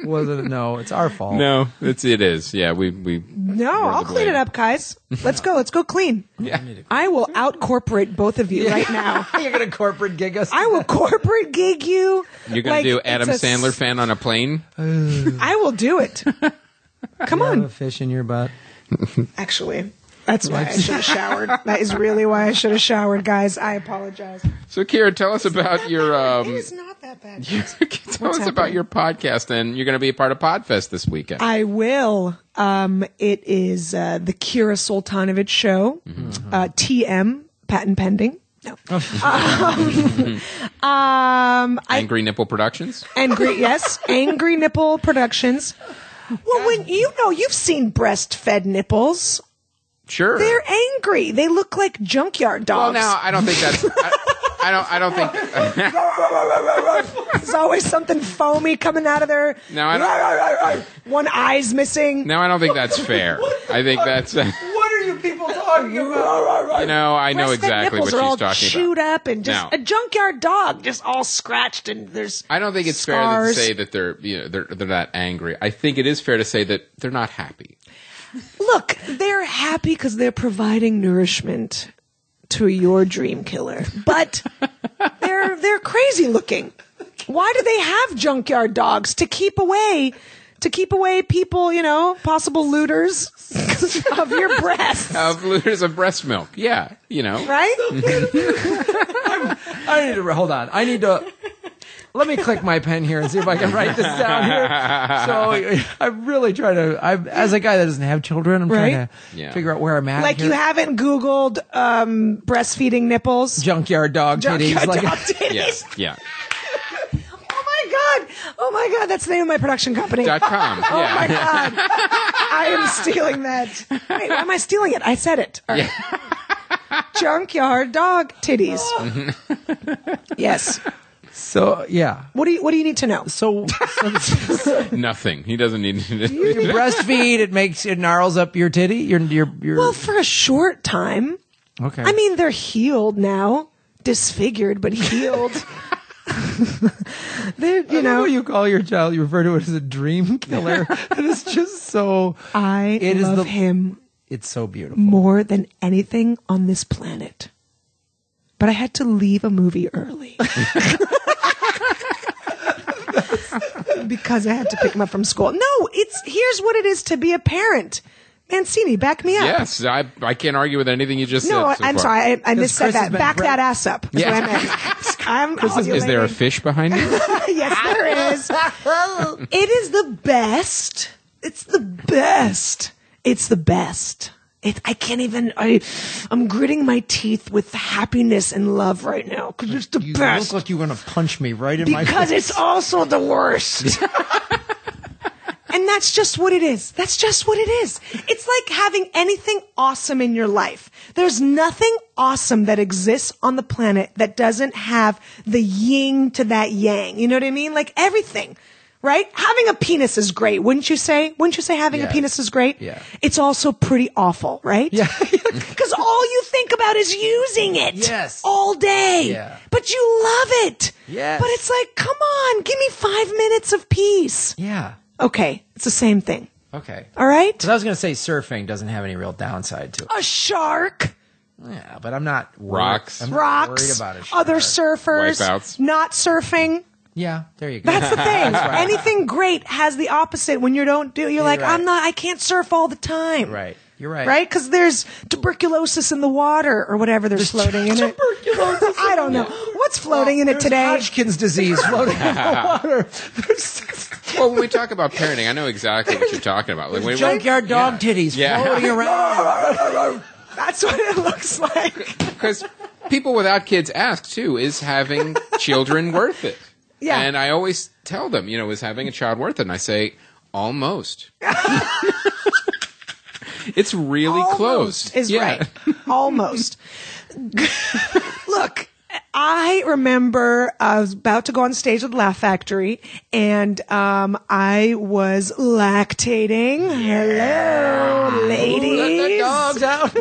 Was it? No, it's our fault. No, it is. Yeah, we. No, I'll clean it up, guys. Let's go clean. Yeah. I will out-corporate both of you right now. You're gonna corporate gig us. I will corporate gig you. You're gonna do Adam Sandler fan on a plane. I will do it. Come Have a on. fish in your butt. Actually, that's why I should have showered. That is really why I should have showered, guys. I apologize. So, Kira, tell us about your. It is not that bad. Tell us about your podcast, and you're going to be a part of Podfest this weekend. I will. It is the Kira Soltanovich show. TM, patent pending. No. Angry Nipple Productions. Angry Nipple Productions. Well, when you've seen breastfed nipples. Sure. They're angry. They look like junkyard dogs. Well, now I don't think that's. I don't think. There's always something foamy coming out of their. No, I don't. One eye's missing. No, I don't think that's fair. I think that's. What are you people talking about? I know Breastfed exactly what nipples are all she's talking chewed about. up and just No. a junkyard dog, just all scratched and there's. I don't think it's fair scars. to say that they're not angry. I think it is fair to say that they're not happy. Look, they're happy because they're providing nourishment to your dream killer, but they're crazy looking. Why do they have junkyard dogs to keep away people? Possible looters of your breasts. Of liters of breast milk. Yeah, Right? I need to hold on. I need to. Let me click my pen here and see if I can write this down here. So I'm really trying to. As a guy that doesn't have children, I'm trying to figure out where I'm at. Like here. you haven't Googled breastfeeding nipples. Junkyard dog titties. Junkyard dog titties. Yes. Yeah. Oh my God, that's the name of my production company. .com. Yeah. Oh my God. I am stealing that. Wait, why am I stealing it? I said it. All right. Junkyard dog titties. Yes. So yeah. What do you need to know? So Nothing. He doesn't need to. you breastfeed. It gnarls up your titty. Your. Well, for a short time. Okay. I mean, they're healed now. Disfigured, but healed. You call your child, you refer to it as a dream killer. And it's just so. I love him. It's so beautiful. More than anything on this planet. But I had to leave a movie early. Because I had to pick him up from school. No, here's what it is to be a parent. Mancini, back me up. Yes, I can't argue with anything you just said. No, so I'm far. sorry. I missaid that. Back that ass up. Is Yeah. what I meant. Is there a fish behind you? Yes, there is. It is the best. It's the best. It's the best. I can't even. I'm gritting my teeth with happiness and love right now because it's the best. You look like you're going to punch me right in my face. Because it's also the worst. And that's just what it is. That's just what it is. It's like having anything awesome in your life. There's nothing awesome that exists on the planet that doesn't have the yin to that yang. You know what I mean? Like everything, right? Having a penis is great, wouldn't you say? Wouldn't you say having a penis is great? Yeah. It's also pretty awful, right? Yeah. Because all you think about is using it. Yes. All day. Yeah. But you love it. Yes. But it's like, come on, give me 5 minutes of peace. Yeah. Okay, it's the same thing. Okay. All right? Because I was going to say surfing doesn't have any real downside to it. A shark, Yeah, but I'm not Rocks. I'm not rocks, worried about a shark. other surfers, Wipeouts. not surfing. Yeah, there you go. That's the thing. Anything great has the opposite when you're like, right. I can't surf all the time. Right. You're right. Right? Because there's tuberculosis in the water or whatever there's floating in it. Tuberculosis. I don't know. What what's floating in it today? Hodgkin's disease floating in the water. Well, when we talk about parenting, I know exactly what you're talking about. Like, junkyard dog titties floating around. That's what it looks like. Because people without kids ask, too, is having children worth it? Yeah. And I always tell them, is having a child worth it? And I say, almost. It's really almost close. Is right. Almost. Look, I remember I was about to go on stage with Laugh Factory, and I was lactating. Hello, ladies. Let the dogs out.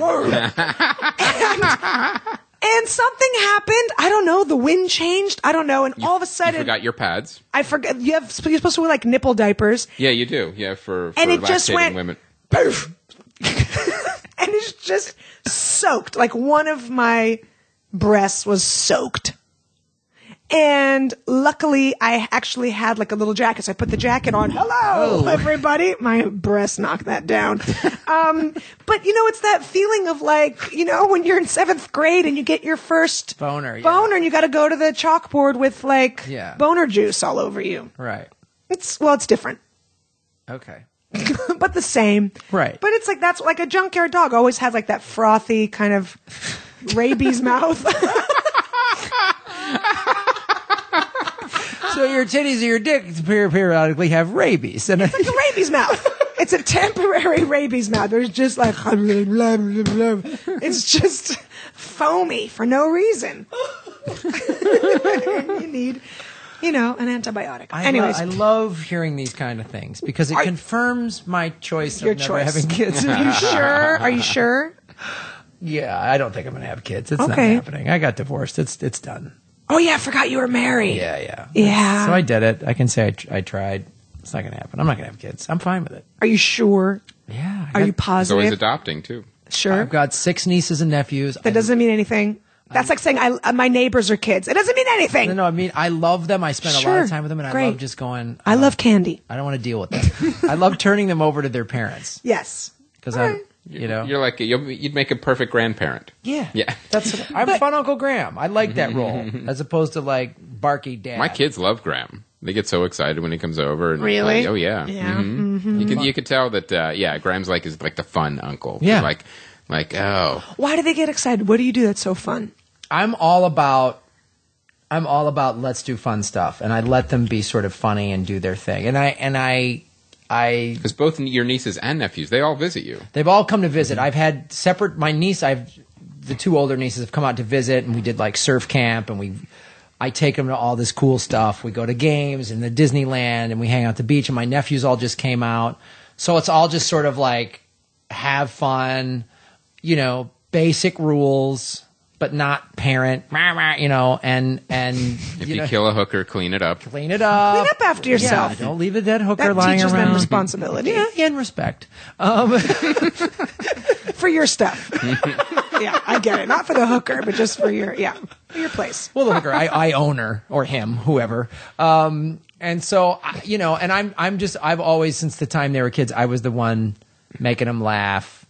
And something happened. I don't know. The wind changed. I don't know. And all of a sudden, You forgot your pads? I forgot. You're supposed to wear like nipple diapers. Yeah, you do. Yeah, for and it lactating just went women. Poof. And it's just soaked. Like one of my breasts was soaked. And luckily, I actually had like a little jacket, so I put the jacket on. Hello, everybody. My breast knocked that down. But it's that feeling of like, when you're in 7th grade and you get your first boner, and you got to go to the chalkboard with like boner juice all over you. Right. It's different. Okay. But the same. Right. But it's like, that's like a junkyard dog always has like that frothy kind of rabies mouth. So your titties or your dick periodically have rabies. And it's like a rabies mouth. It's a temporary rabies mouth. There's just like, it's just foamy for no reason. And you need, an antibiotic. Anyways. I love hearing these kind of things because it confirms my choice of never having kids. Are you sure? Are you sure? Yeah, I don't think I'm going to have kids. It's not happening. I got divorced. It's done. Oh, yeah, I forgot you were married. Yeah. Yeah. So I did it. I can say I tried. It's not going to happen. I'm not going to have kids. I'm fine with it. Are you sure? Yeah. Are you positive? He's always adopting, too. Sure. I've got 6 nieces and nephews. That doesn't mean anything. That's like saying my neighbors are kids. It doesn't mean anything. No, I mean, I love them. I spend a lot of time with them, and I love just going. I love candy. I don't want to deal with them. I love turning them over to their parents. Yes. Because You're like, you'd make a perfect grandparent. Yeah. Yeah. I'm fun Uncle Graham. I like that role as opposed to like barky dad. My kids love Graham. They get so excited when he comes over. And really? Like, oh, yeah. Yeah. Mm-hmm. You could tell that, Graham's is like the fun uncle. Yeah. Like, oh. Why do they get excited? What do you do that's so fun? I'm all about let's do fun stuff, and I let them be sort of funny and do their thing. And I because both your nieces and nephews, they all visit you. They've all come to visit. I've had the 2 older nieces have come out to visit, and we did like surf camp, and I take them to all this cool stuff. We go to games and the Disneyland, and we hang out at the beach, and my nephews all just came out. So it's all just sort of like have fun, basic rules, but not parent, and if you kill a hooker, clean it up. Clean it up. Clean up after yourself. Yeah, don't leave a dead hooker that lying teaches around. them responsibility. Yeah, and respect. For your stuff. Yeah, I get it. Not for the hooker, but just for your place. Well, the hooker, I own her or him, whoever. And so, and I've always, since the time they were kids, I was the one making them laugh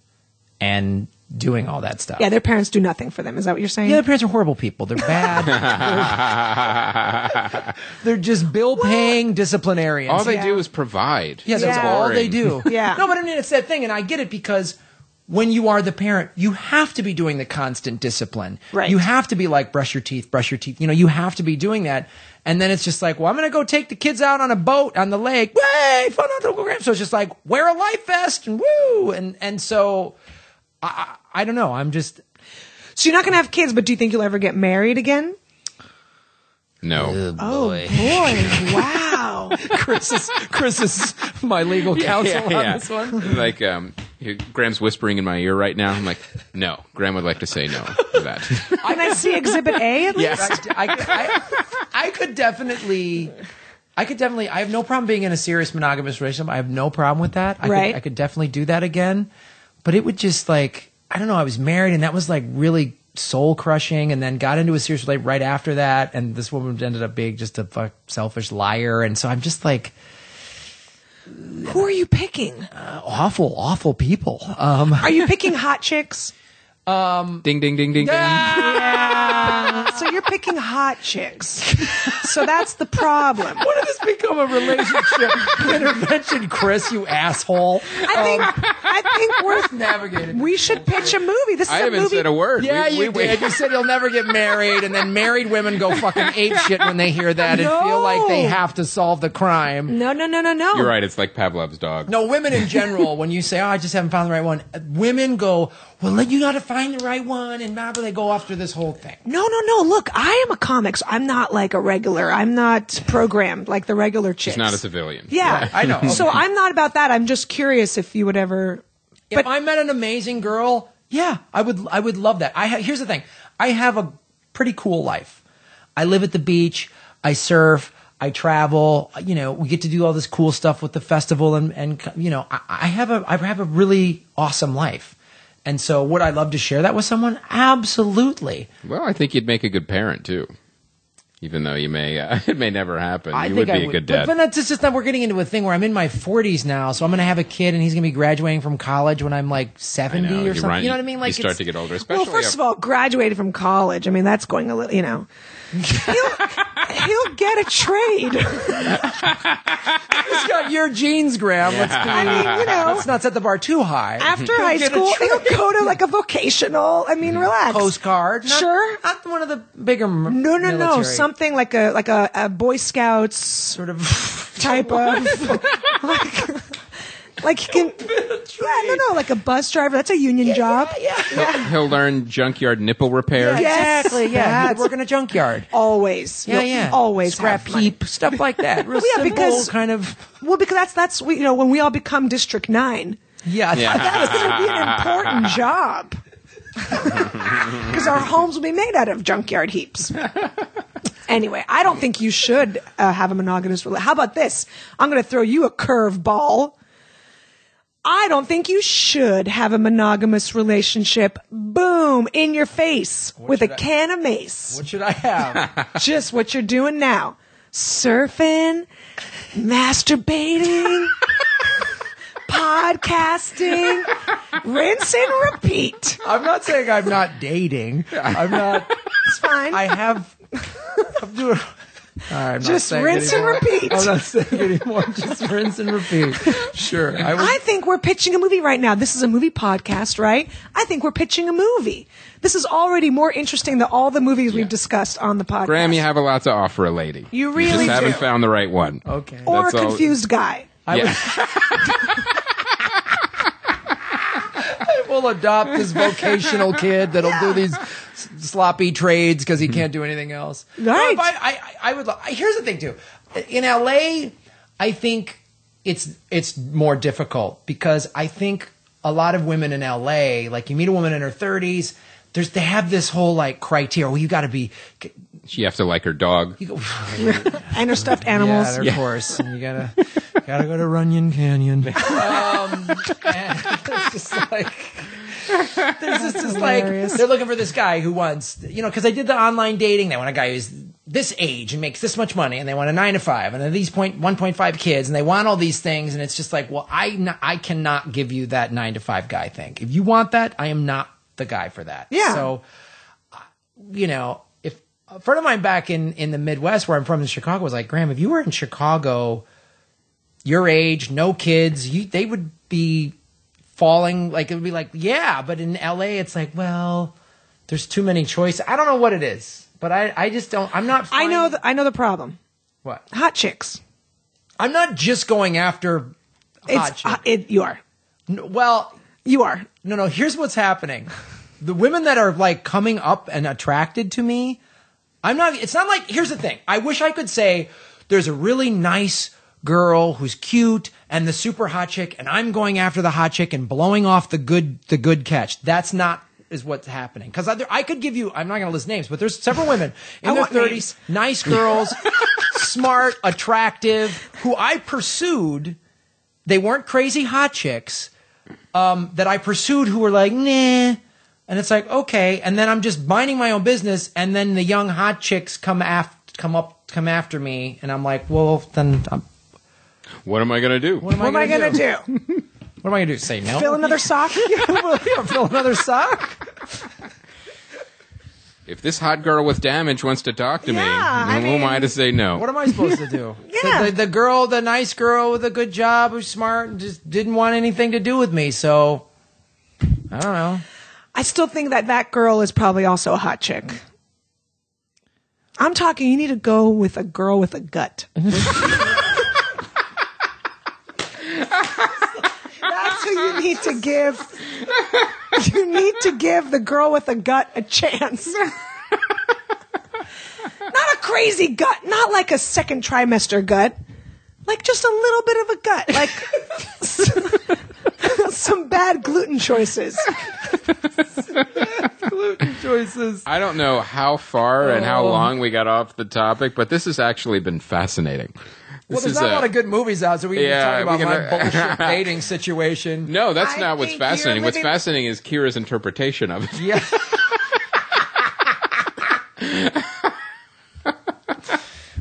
and doing all that stuff. Yeah, their parents do nothing for them. Is that what you're saying? Yeah, their parents are horrible people. They're bad. They're just bill-paying disciplinarians. All they do is provide. Yeah, that's all they do. Yeah. No, but I mean, it's that thing, and I get it because when you are the parent, you have to be doing the constant discipline. Right. You have to be like, brush your teeth. You have to be doing that. And then it's just like, well, I'm going to go take the kids out on a boat on the lake. Way, fun on the program. So it's just like, wear a life vest and woo. And so I don't know. I'm just. So you're not going to have kids, but do you think you'll ever get married again? No. Oh boy! Wow. Chris is my legal counsel on this one. Like, Graham's whispering in my ear right now. I'm like, no. Graham would like to say no to that. Can I see Exhibit A at least? Yes, I could definitely. I have no problem being in a serious monogamous relationship. I have no problem with that. I could definitely do that again. But it would just like, I don't know. I was married, and that was like really soul crushing, and then got into a serious relationship right after that, and this woman ended up being just a selfish liar, and so I'm just like, who are you picking? Awful people. Are you picking hot chicks? Ding, ding, ding, ding, ding. Yeah. So you're picking hot chicks. So that's the problem. When did this become a relationship intervention, Chris? You asshole. I think we're navigated. We should pitch a movie. This is I a haven't movie. said a word. Yeah, you did. You said you'll never get married, and then married women go fucking ape shit when they hear that and feel like they have to solve the crime. No. You're right. It's like Pavlov's dog. No, women in general, when you say, "Oh, I just haven't found the right one," women go, "Well, you got to find the right one," and blah, blah, they go after this whole thing. No. Look, I am a comic, so I'm not like a regular. I'm not programmed like the regular chicks. She's not a civilian. Yeah, I know. So I'm not about that. I'm just curious if you would ever. If I met an amazing girl, yeah, I would love that. Here's the thing. I have a pretty cool life. I live at the beach. I surf. I travel. You know, we get to do all this cool stuff with the festival, and you know, I have a really awesome life. And so, would I love to share that with someone? Absolutely. Well, I think you'd make a good parent too. Even though you may, it may never happen. You would be a good dad. But that's just that we're getting into a thing where I'm in my 40s now, so I'm going to have a kid, and he's going to be graduating from college when I'm like 70 or something. You know what I mean? Like you start to get older, especially. Well, first of all, graduated from college. I mean, that's going a little. You know, he'll get a trade. He's got your genes, Graham. Let's not set the bar too high. After high school, he'll go to like a vocational. I mean, relax. Coast Guard, Sure. Not one of the bigger. No. military. Something like a Boy Scouts sort of type of. Like he can, like a bus driver. That's a union job. Yeah. He'll learn junkyard nipple repair. Yeah, Yes, exactly. Yeah, that's- he'd work in a junkyard. Always. Yeah. Always scrap have money. heap, stuff like that. Real Yeah, simple because- kind of. Well, because that's when we all become District 9. Yeah. That is going to be an important job. Because our homes will be made out of junkyard heaps. Anyway, I don't think you should have a monogamous relationship. How about this? I'm going to throw you a curveball. I don't think you should have a monogamous relationship. Boom, in your face with a can of mace. What should I have? Just what you're doing now. Surfing, masturbating, podcasting, rinse and repeat. I'm not saying I'm not dating. I'm not. It's fine. I'm doing. I'm Just not saying rinse and anymore. repeat. I'm not saying anymore. Just rinse and repeat. Sure. I think we're pitching a movie right now. This is a movie podcast, right? I think we're pitching a movie. This is already more interesting than all the movies we've discussed on the podcast. Graham, you have a lot to offer a lady. You really just haven't do. found the right one. Okay. Or That's a all- confused guy. We'll adopt this vocational kid that'll do these sloppy trades because he can't do anything else. Right. No, but I would. Here's the thing too. In LA, I think it's more difficult because I think a lot of women in LA, like you meet a woman in her 30s, they have this whole like criteria. Well, you got to be. You have to like her dog. You go, And her stuffed animals. Yeah, of course. And you gotta go to Runyon Canyon. And it's just like there's just like they're looking for this guy who wants, because I did the online dating. They want a guy who's this age and makes this much money, and they want a 9 to 5, and then these 1.5 kids, and they want all these things, and it's just like, well, I cannot give you that 9 to 5 guy thing. If you want that, I am not the guy for that. Yeah. So, if a friend of mine back in the Midwest, where I'm from in Chicago, was like, Graham, if you were in Chicago, your age, no kids, they would be falling, like, it would be like, yeah, but in LA, it's like, well, there's too many choices. I don't know what it is, but I just don't, I'm not I know the problem. What? Hot chicks. I'm not just going after hot chicks. You are. Well, You are. no, here's what's happening. The women that are like coming up and attracted to me, it's not like, here's the thing. I wish I could say there's a really nice girl who's cute and the super hot chick, and I'm going after the hot chick and blowing off the good catch. That's not is what's happening. Because I could give you, I'm not going to list names, but there's several women in their 30s, names. nice girls, smart, attractive, who I pursued. They weren't crazy hot chicks that I pursued who were like, nah. And it's like, okay. And then I'm just minding my own business, and then the young hot chicks come after me, and I'm like, well, then What am I going to do? What am I going to do? What am I going to do? Say no? Fill another sock? Fill another sock? if this hot girl with damage wants to talk to me, who am I to say no? What am I supposed to do? Yeah. The nice girl with a good job, who's smart, and just didn't want anything to do with me. So I don't know. I still think that girl is probably also a hot chick. I'm talking, you need to go with a girl with a gut. That's who you need to give. You need to give the girl with a gut a chance. Not a crazy gut, not like a second trimester gut. Like just a little bit of a gut. Like some bad gluten choices. I don't know how far and how long we got off the topic, but this has actually been fascinating. Well, there's not a lot of good movies out, so we can talk about my bullshit dating situation. No, that's not what's fascinating. What's fascinating is Kira's interpretation of it. Yeah.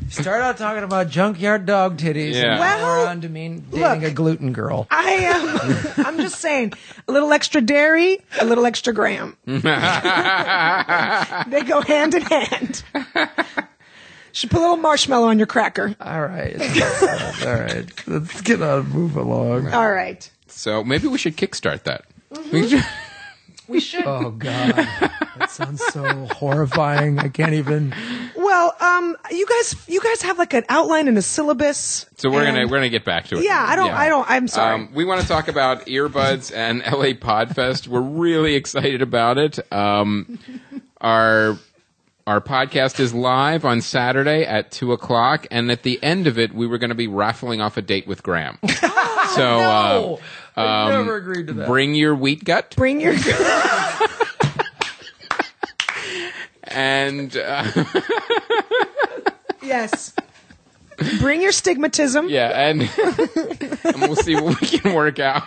Start out talking about junkyard dog titties, and we're on to dating a gluten girl. I'm just saying, a little extra dairy, a little extra gram. They go hand in hand. Should put a little marshmallow on your cracker. All right. All right. Let's move along. All right. So maybe we should kickstart that. Mm-hmm. We should. Oh God, that sounds so horrifying. I can't even. Well, you guys have like an outline and a syllabus. So we're gonna get back to it. Yeah, I'm sorry. We want to talk about earbuds and LA Podfest. We're really excited about it. Our podcast is live on Saturday at 2:00, and at the end of it, we were going to be raffling off a date with Graham. No! I never agreed to that. Bring your wheat gut. Bring your. And yes. Bring your stigmatism. Yeah, and we'll see what we can work out.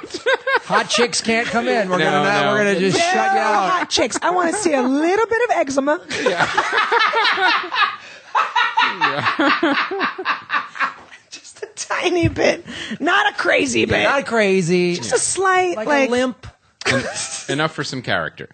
Hot chicks can't come in. We're gonna just shut you out. Hot chicks. I want to see a little bit of eczema. Just a tiny bit, not a crazy bit. Not crazy. Just a slight, like a limp. Enough for some character.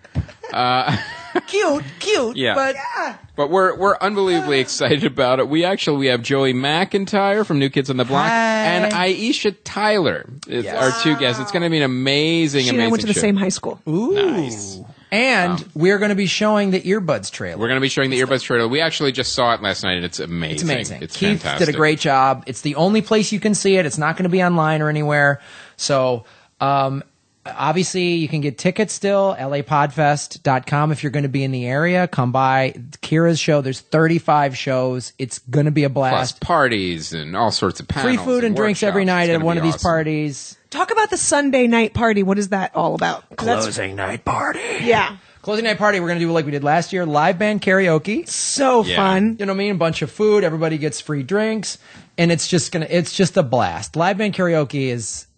Cute. Yeah. But we're unbelievably excited about it. We have Joey McIntyre from New Kids on the Block and Aisha Tyler is our two guests. It's going to be an amazing and I went to the show. same high school. Ooh. Nice. And we're going to be showing the Earbuds trailer. We're going to be showing the Earbuds trailer. We actually just saw it last night, and it's amazing. It's amazing. It's Keith fantastic. did a great job. It's the only place you can see it. It's not going to be online or anywhere. So, obviously, you can get tickets still, lapodfest.com. If you're going to be in the area, come by Kira's show. There's 35 shows. It's going to be a blast. Plus parties and all sorts of panels. Free food and drinks every night at one of these parties. Talk about the Sunday night party. What is that all about? Closing night party. Yeah. Closing night party, we're going to do like we did last year, live band karaoke. So fun. You know what I mean? A bunch of food, everybody gets free drinks, and it's just a blast. Live band karaoke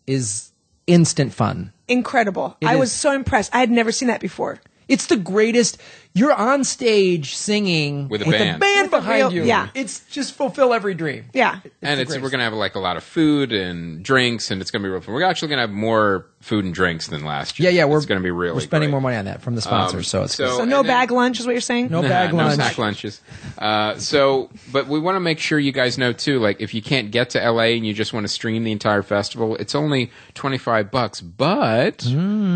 is instant fun. Incredible. I was so impressed. I had never seen that before. It's the greatest. You're on stage singing with a band behind you. Yeah. It's just fulfill every dream. Yeah. And we're going to have like a lot of food and drinks, and it's going to be real fun. We're actually going to have more food and drinks than last year. Yeah. It's going to be really We're spending great. more money on that from the sponsors, so it's So no bag lunch is what you're saying? No bag lunch. No sack lunches. But we want to make sure you guys know too, like if you can't get to LA and you just want to stream the entire festival, it's only $25, but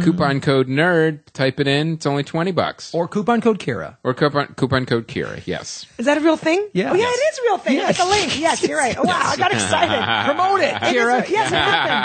coupon code NERD, type it in, it's only $20. Or coupon code Kira. Or coupon code Kira, yes. Is that a real thing? Yeah. Oh, yeah, it is a real thing. Yes. Like a link. Yes, you're right. Oh, wow, I got excited. Promote it, Kira. Yes, I have been.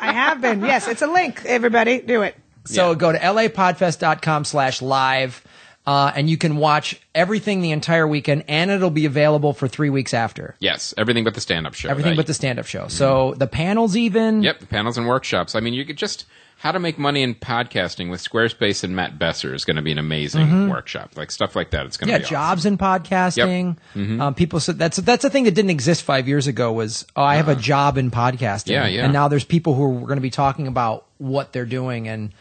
I have been. Yes, it's a link. Everybody, do it. So go to lapodfest.com/live, and you can watch everything the entire weekend, and it'll be available for 3 weeks after. Yes, everything but the stand-up show. Everything but the stand-up show. So the panels even. Yep, the panels and workshops. I mean, you could just... How to make money in podcasting with Squarespace and Matt Besser is going to be an amazing workshop. Like stuff like that. It's going to be jobs in podcasting. Yep. People said that's a thing that didn't exist 5 years ago. Was I have a job in podcasting? Yeah. And now there's people who are going to be talking about what they're doing, and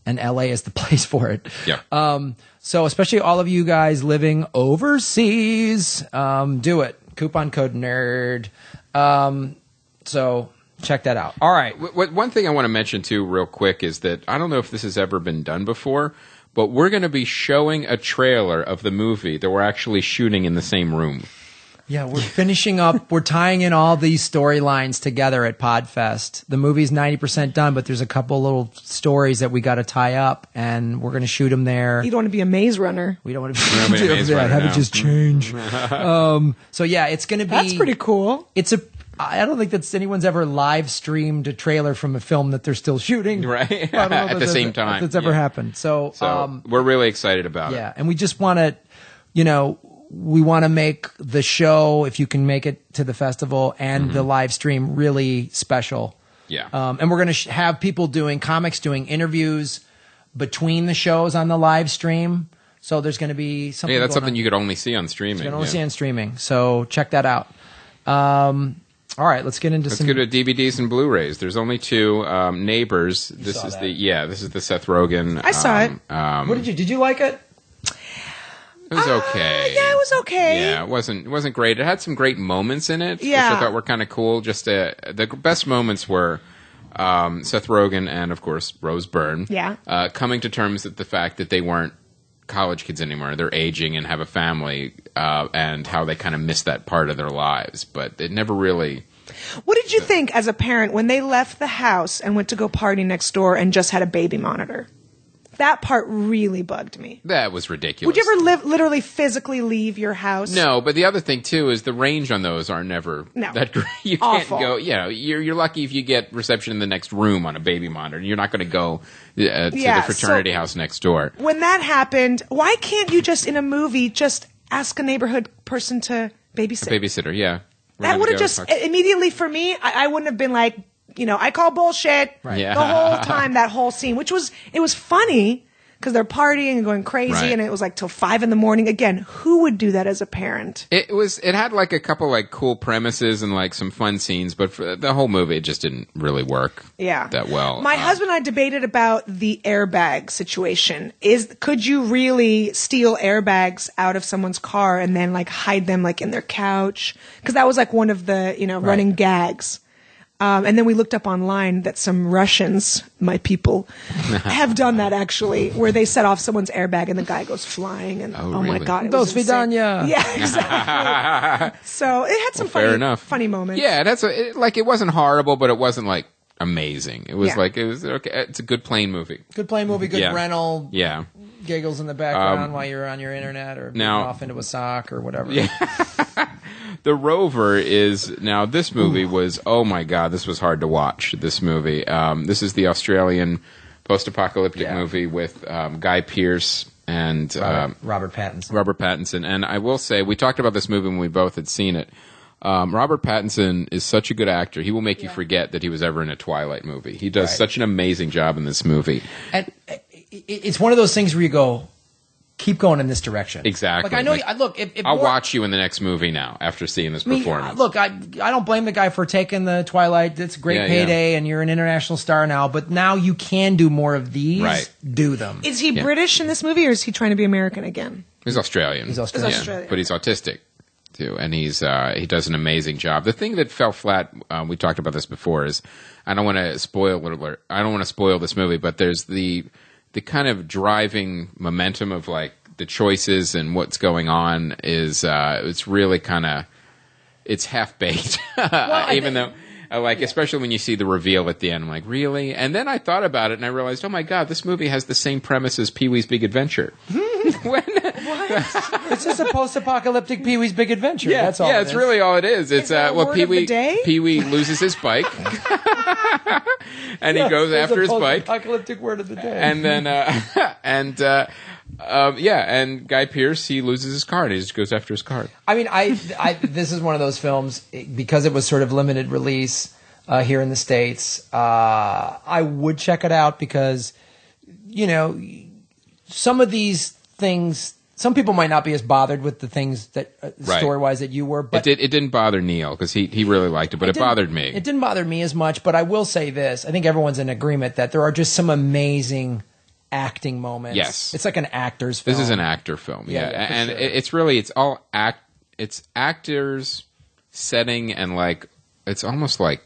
LA is the place for it. Yeah. So especially all of you guys living overseas, do it. Coupon code NERD. So. Check that out. All right. One thing I want to mention, too, real quick, is that I don't know if this has ever been done before, but we're going to be showing a trailer of the movie that we're actually shooting in the same room. Yeah, we're finishing up. We're tying in all these storylines together at Podfest. The movie's 90% done, but there's a couple little stories that we got to tie up, and we're going to shoot them there. You don't want to be a maze runner. We don't want to be a maze runner. Have it just change. So yeah, it's going to be. That's pretty cool. I don't think that anyone's ever live streamed a trailer from a film that they're still shooting. Right. At the same time. If it's ever happened. So we're really excited about it. Yeah, and we just want to, we want to make the show, if you can make it to the festival, and the live stream really special. Yeah. And we're going to have people doing interviews between the shows on the live stream. So there's going to be something. Yeah, that's something you could only see on streaming. You can only see on streaming. So check that out. All right, let's get into Let's go to DVDs and Blu-rays. There's only two. Neighbors. This is the Seth Rogen. I saw it. What did you like it? It was okay. Yeah, it was okay. Yeah, it wasn't great. It had some great moments in it, Yeah. which I thought were kind of cool. Just the best moments were Seth Rogen and, of course, Rose Byrne. Yeah. Coming to terms with the fact that they weren't college kids anymore. They're aging and have a family, and how they kind of miss that part of their lives. But it never really. What did you think as a parent when they left the house and went to go party next door and just had a baby monitor? That part really bugged me. That was ridiculous. Would you ever literally physically leave your house? No, but the other thing too is the range on those are never that great. You Awful. can't go. You're lucky if you get reception in the next room on a baby monitor. You're not going to go to the fraternity house next door. When that happened, why can't you just in a movie just ask a neighborhood person to babysit? A babysitter, yeah. That would have just immediately for me. I wouldn't have been like, I call bullshit the whole time, that whole scene, it was funny because they're partying and going crazy, and it was like till 5 a.m. Again, who would do that as a parent? It had like a couple like cool premises and like some fun scenes, but for the whole movie, it just didn't really work that well. My husband and I debated about the airbag situation. Could you really steal airbags out of someone's car and then like hide them like in their couch? Because that was like one of the running gags. And then we looked up online that some Russians, my people, have done that actually, where they set off someone's airbag and the guy goes flying and really? my God. Dos vidanya. Yeah, exactly. So it had some funny moments. Yeah, it wasn't horrible, but it wasn't like amazing. It was it was okay. It's a good plane movie. Good plane movie, good rental. Yeah. Giggles in the background while you're on your internet or off into a sock or whatever. Yeah. The Rover is now. This movie was oh my God, this was hard to watch. This movie. This is the Australian post-apocalyptic movie with Guy Pearce and Robert Pattinson. Robert Pattinson, and I will say we talked about this movie when we both had seen it. Robert Pattinson is such a good actor. He will make you forget that he was ever in a Twilight movie. He does such an amazing job in this movie. And it's one of those things where you go, keep going in this direction. Exactly. Like I know. Look, I'll watch you in the next movie now after seeing this performance. Look, I don't blame the guy for taking the Twilight. It's a great payday, and you're an international star now. But now you can do more of these. Right. Do them. Is he British in this movie, or is he trying to be American again? He's Australian. He's Australian. But he's autistic too, and he does an amazing job. The thing that fell flat, we talked about this before, is I don't want to spoil this movie, but there's the kind of driving momentum of like the choices and what's going on is it's really kind of it's half baked, even though especially when you see the reveal at the end, I'm like, really? And then I thought about it and I realized, oh my God, this movie has the same premise as Pee-wee's Big Adventure. What? It's just a post-apocalyptic Pee-wee's Big Adventure. Yeah, that's all. Yeah, it's really all it is. It's Pee-wee loses his bike, and he goes after his bike. Apocalyptic word of the day. And then and Guy Pearce, he loses his car and he just goes after his car. I mean, this is one of those films because it was sort of limited release here in the States. I would check it out because some of these things. Some people might not be as bothered with the things that story-wise that you were, but it didn't bother Neil because he really liked it, but it bothered me. It didn't bother me as much, but I will say this: I think everyone's in agreement that there are just some amazing acting moments. Yes, it's like an actor's film. This is an actor film, and sure. It's all it's actors setting and like it's almost like.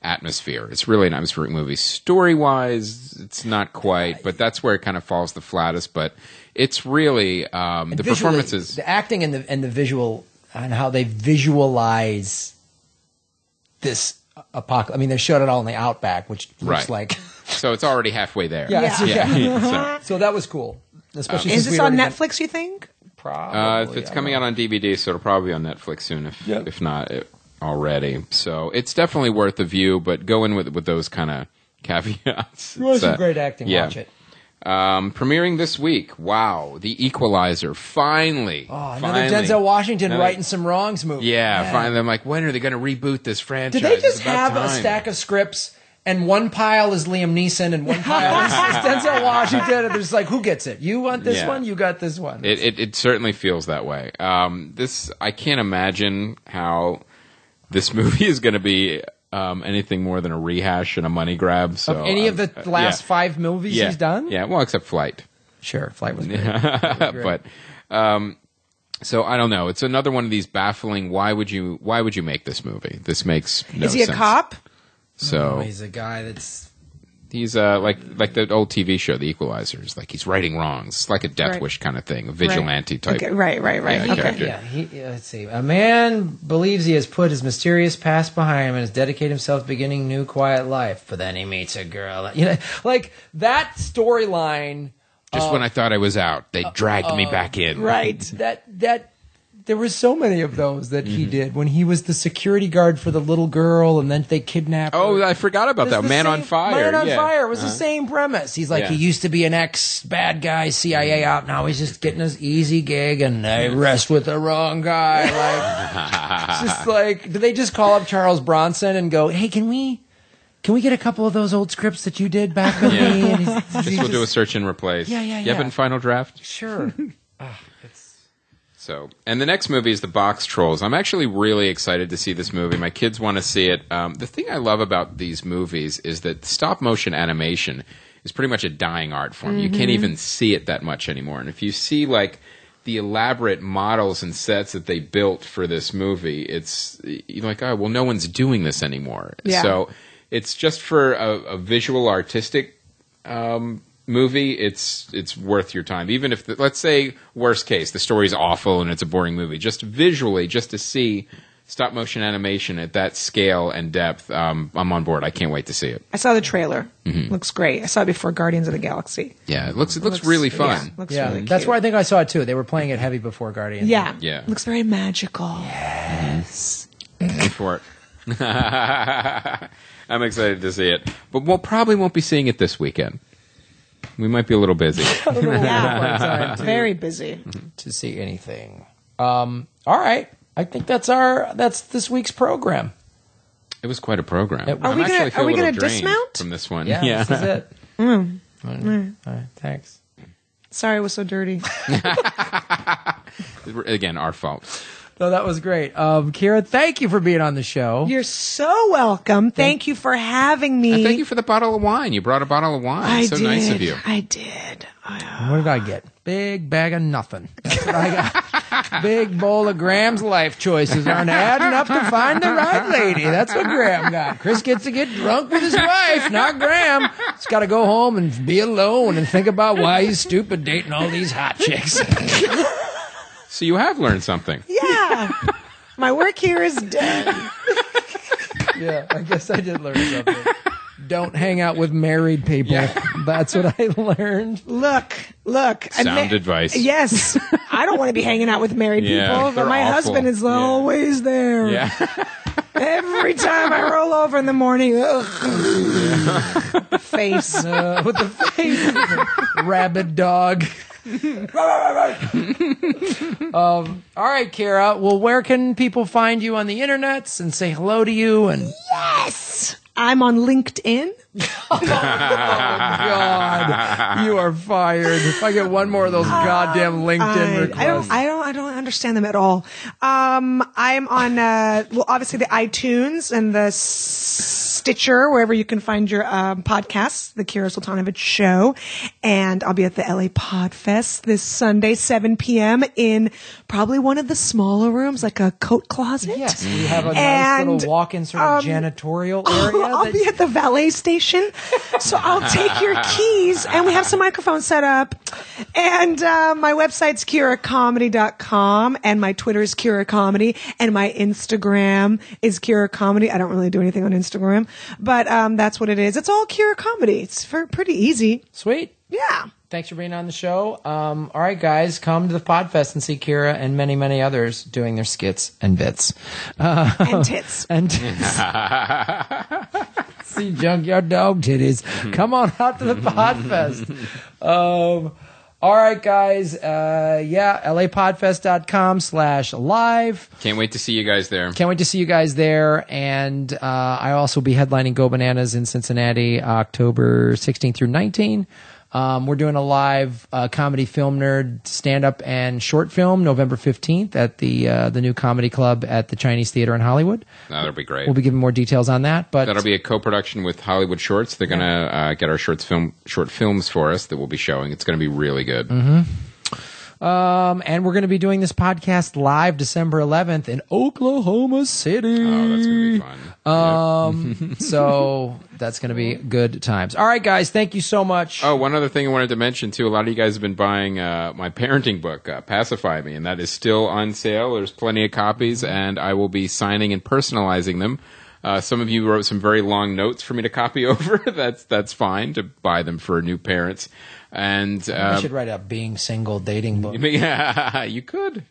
atmosphere. It's really an atmospheric movie. Story-wise, it's not quite, but that's where it kind of falls the flattest. But it's really the performances, the acting, and the visual, and how they visualize this apocalypse. I mean, they showed it all in the Outback, which looks like. So it's already halfway there. So that was cool. Especially is this on Netflix, you think? Probably. It's coming out on DVD, so it'll probably be on Netflix soon, if not already. So it's definitely worth the view, but go in with those kind of caveats. It was some great acting. Watch it. Premiering this week. Wow, The Equalizer. Finally. Another Denzel Washington righting some wrongs movie. Yeah, finally. I'm like, when are they going to reboot this franchise? Did they just have a stack of scripts? And one pile is Liam Neeson, and one pile is Denzel Washington. And there's like, who gets it? You want this one? You got this one. It certainly feels that way. I can't imagine how this movie is going to be anything more than a rehash and a money grab. So of any of the last 5 movies he's done? Yeah, well, except Flight. Sure, Flight was great. But so I don't know. It's another one of these baffling. Why would you make this movie? This makes no sense. Is he a cop? So he's a guy that's he's like the old TV show, The Equalizer. It's like he's righting wrongs. It's like a Death Wish kind of thing, a vigilante type. Okay, right. Character. Yeah, let's see. A man believes he has put his mysterious past behind him and has dedicated himself to beginning a new quiet life. But then he meets a girl. Like that storyline. Just when I thought I was out, they dragged me back in. Right. That. There were so many of those that he did when he was the security guard for the little girl, and then they kidnapped her. Oh, I forgot about that. Man on Fire. Man on Fire was the same premise. He's like, he used to be an ex-bad guy, CIA out. Now he's just getting his easy gig, and I rest with the wrong guy. Like, it's just like, did they just call up Charles Bronson and go, hey, can we get a couple of those old scripts that you did back with me? And we'll do a search and replace. Yeah. You have it in Final Draft? Sure. So, and the next movie is The Box Trolls. I'm actually really excited to see this movie. My kids want to see it. The thing I love about these movies is that stop motion animation is pretty much a dying art form. You can't even see it that much anymore. And if you see like the elaborate models and sets that they built for this movie, it's you're like, oh, well, no one's doing this anymore. Yeah. So it's just for a visual artistic movie, it's worth your time. Even if, let's say, worst case, the story's awful and it's a boring movie. Just visually, just to see stop motion animation at that scale and depth, I'm on board. I can't wait to see it. I saw the trailer. Looks great. I saw it before Guardians of the Galaxy. Yeah, it looks really fun. Yeah, looks really cute. That's where I think I saw it too. They were playing it heavy before Guardians. Yeah. Looks very magical. Yes. Wait for it. I'm excited to see it. But we'll probably won't be seeing it this weekend. We might be a little busy. Very busy to see anything. All right, I think that's this week's program. It was quite a program. Are we going to dismount from this one? Yeah, this is it. All right, thanks. Sorry, it was so dirty. Again, our fault. No, that was great. Kira, thank you for being on the show. You're so welcome. Thank you for having me. And thank you for the bottle of wine. You brought a bottle of wine. So nice of you. I did. What did I get? Big bag of nothing. That's what I got. Big bowl of Graham's life choices aren't adding up to find the right lady. That's what Graham got. Chris gets to get drunk with his wife, not Graham. He's got to go home and be alone and think about why he's stupid dating all these hot chicks. So you have learned something. Yeah. My work here is done. Yeah, I guess I did learn something. Don't hang out with married people. Yeah. That's what I learned. Look. Sound advice. Yes. I don't want to be hanging out with married people, but my husband is always there. Yeah. Every time I roll over in the morning, face. With the face. Rabid dog. All right, Kira. Well, where can people find you on the internets and say hello to you? And yes, I'm on LinkedIn. Oh God, you are fired. If I get one more of those goddamn LinkedIn requests, I don't understand them at all. I'm on obviously the iTunes and the Stitcher, wherever you can find your podcasts, The Kira Soltanovich Show. And I'll be at the LA Podfest this Sunday, 7 p.m. in probably one of the smaller rooms, like a coat closet. Yes, we have a nice little walk-in sort of janitorial area. I'll be at the valet station, so I'll take your keys, and we have some microphones set up. And my website's KiraComedy.com, and my Twitter is Kira Comedy, and my Instagram is Kira Comedy. I don't really do anything on Instagram, but that's what it is. It's all Kira Comedy. It's pretty easy. Sweet. Yeah. Thanks for being on the show. All right, guys, come to the Podfest and see Kira and many, many others doing their skits and bits. And tits. And tits. See Junkyard Dog titties. Come on out to the Podfest. All right, guys. LAPodfest.com/live. Can't wait to see you guys there. Can't wait to see you guys there. And I also will be headlining Go Bananas in Cincinnati, October 16th through 19th. We're doing a live comedy film nerd stand-up and short film November 15th at the new comedy club at the Chinese Theater in Hollywood. That'll be great. We'll be giving more details on that. But that'll be a co-production with Hollywood Shorts. They're going to get our short films for us that we'll be showing. It's going to be really good. Mm-hmm. And we're going to be doing this podcast live December 11th in Oklahoma City. Oh, that's going to be fun. So that's going to be good times. All right, guys. Thank you so much. Oh, one other thing I wanted to mention, too. A lot of you guys have been buying my parenting book, Pacify Me, and that is still on sale. There's plenty of copies, and I will be signing and personalizing them. Some of you wrote some very long notes for me to copy over. That's fine to buy them for new parents. And I should write a being single dating book. Yeah, you could.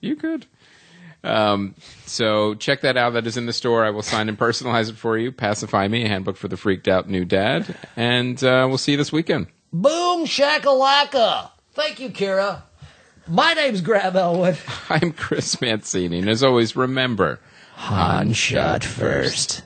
So check that out. That is in the store. I will sign and personalize it for you. Pacify Me, a handbook for the freaked out new dad. And we'll see you this weekend. Boom shakalaka. Thank you, Kira. My name's Grab Elwood. I'm Chris Mancini. And as always, remember, Han shot first.